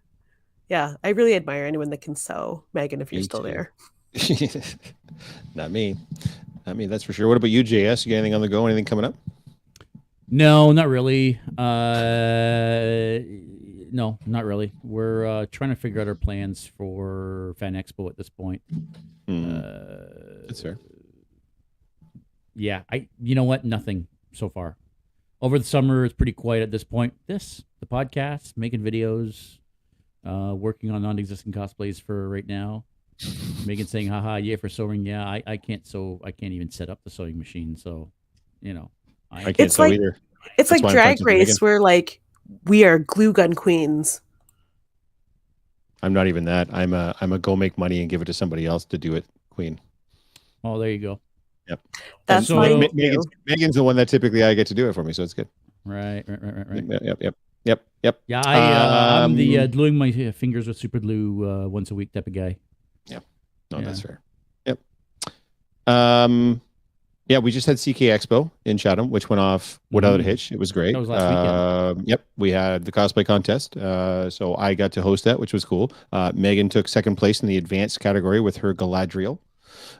Yeah, I really admire anyone that can sew. Megan, if you're still there. Not me, that's for sure. What about you, JS? You got anything on the go? Anything coming up? No, not really. No, not really. We're trying to figure out our plans for Fan Expo at this point. That's fair. Yeah, you know what? Nothing so far. Over the summer, it's pretty quiet at this point. The podcast, making videos, working on non-existent cosplays for right now. Megan saying, haha, yeah, for sewing. Yeah, I can't sew. I can't even set up the sewing machine. So, I can't sew either. It's like Drag Race where we are glue gun queens. I'm not even that. I'm a go make money and give it to somebody else to do it queen. Oh, there you go. Yep. That's Megan's the one that typically I get to do it for me, so it's good. Right. Yep. Yeah, I'm the gluing my fingers with super glue once a week type of guy. Yeah. No, that's fair. Yep. Yeah, we just had CK Expo in Chatham, which went off without a hitch. It was great. That was last weekend. Yep, we had the cosplay contest, so I got to host that, which was cool. Megan took second place in the advanced category with her Galadriel.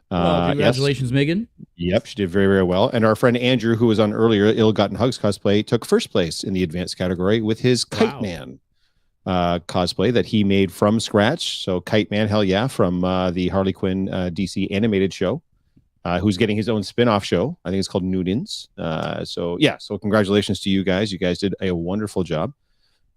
Congratulations, Megan. Yep, she did very, very well. And our friend Andrew, who was on earlier, Ill Gotten Hugs cosplay, took first place in the advanced category with his Kite Man cosplay that he made from scratch. So Kite Man, hell yeah, from the Harley Quinn DC animated show. Who's getting his own spin-off show. I think it's called Nudins. So congratulations to you guys. You guys did a wonderful job.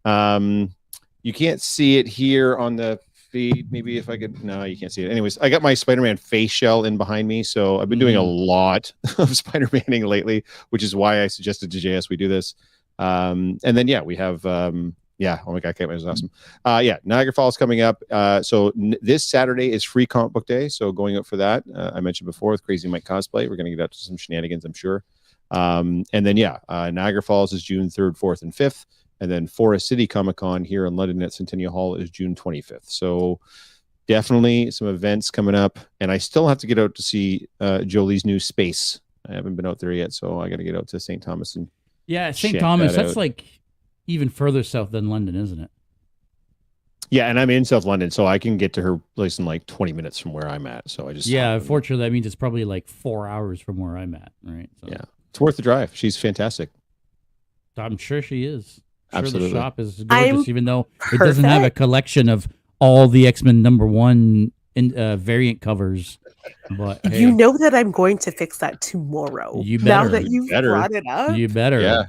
You can't see it here on the feed. Maybe if I could, no, you can't see it. Anyways, I got my Spider-Man face shell in behind me. So I've been doing a lot of Spider-Maning lately, which is why I suggested to JS we do this. And then, we have, oh my God, Kite Man is awesome. Niagara Falls coming up. So this Saturday is free comic book day. So going out for that, I mentioned before with Crazy Mike Cosplay, we're going to get out to some shenanigans, I'm sure. And then, Niagara Falls is June 3rd, 4th, and 5th. And then Forest City Comic Con here in London at Centennial Hall is June 25th. So definitely some events coming up. And I still have to get out to see Jolie's new space. I haven't been out there yet. So I got to get out to St. Thomas. And St. Thomas, that's like even further south than London, isn't it? Yeah, and I'm in South London, so I can get to her place in like 20 minutes from where I'm at. So I just unfortunately, that means it's probably like 4 hours from where I'm at, right? So. Yeah, it's worth the drive. She's fantastic. I'm sure she is. Absolutely. The shop is gorgeous, even though it doesn't have a collection of all the X-Men #1 variant covers. But hey, you know that I'm going to fix that tomorrow. You better. Now that you've brought it up. You better. Yeah.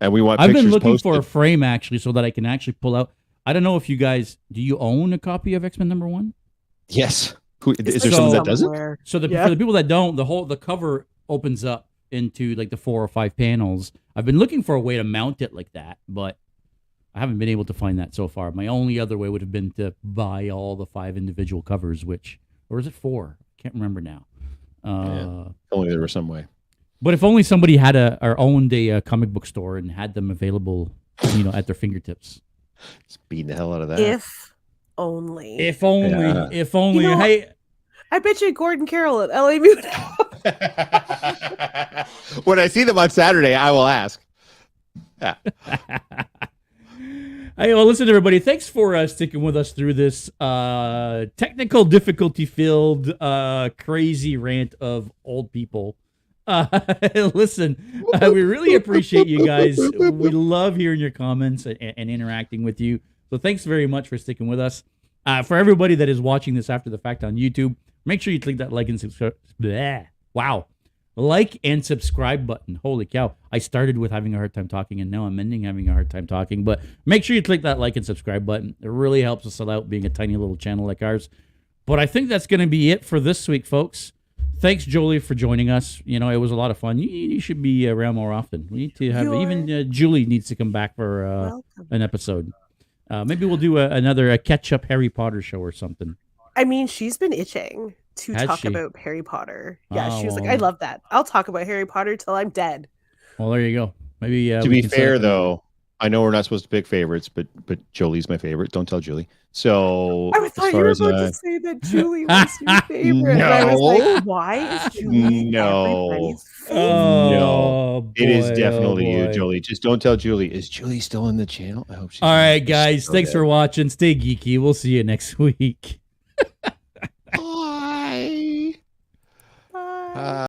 And we want I've been looking posted for a frame actually so that I can actually pull out. I don't know if you guys, do you own a copy of X-Men #1? Yes. Is there someone that doesn't? So for the people that don't, the cover opens up into like the 4 or 5 panels. I've been looking for a way to mount it like that, but I haven't been able to find that so far. My only other way would have been to buy all the 5 individual covers, or is it 4? I can't remember now. Only there was some way. But if only somebody had or owned a comic book store and had them available, at their fingertips. Just beating the hell out of that. If only. If only. Hey, I bet you Gordon Carroll at LA Moon. When I see them on Saturday, I will ask. Yeah. Hey, well, listen, everybody. Thanks for sticking with us through this technical difficulty-filled crazy rant of old people. Listen, we really appreciate you guys. We love hearing your comments and interacting with you. So thanks very much for sticking with us. For everybody that is watching this after the fact on YouTube, make sure you click that like and subscribe. Wow. Like and subscribe button. Holy cow. I started with having a hard time talking, and now I'm ending having a hard time talking. But make sure you click that like and subscribe button. It really helps us out being a tiny little channel like ours. But I think that's going to be it for this week, folks. Thanks, Jolie, for joining us. It was a lot of fun. You should be around more often. We need to have even Julie needs to come back for an episode. Maybe we'll do another catch-up Harry Potter show or something. I mean, she's been itching to talk about Harry Potter. Yeah, she was like, I love that. I'll talk about Harry Potter till I'm dead. Well, there you go. Maybe to be fair, though, I know we're not supposed to pick favorites, but Jolie's my favorite. Don't tell Julie. So I thought you were about to say that Julie was your favorite. No. And I was like, why is Julie everybody's favorite? No. It is definitely you, Jolie. Just don't tell Julie. Is Julie still in the channel? I hope she's all right, guys. Thanks for watching. Stay geeky. We'll see you next week. Bye. Bye.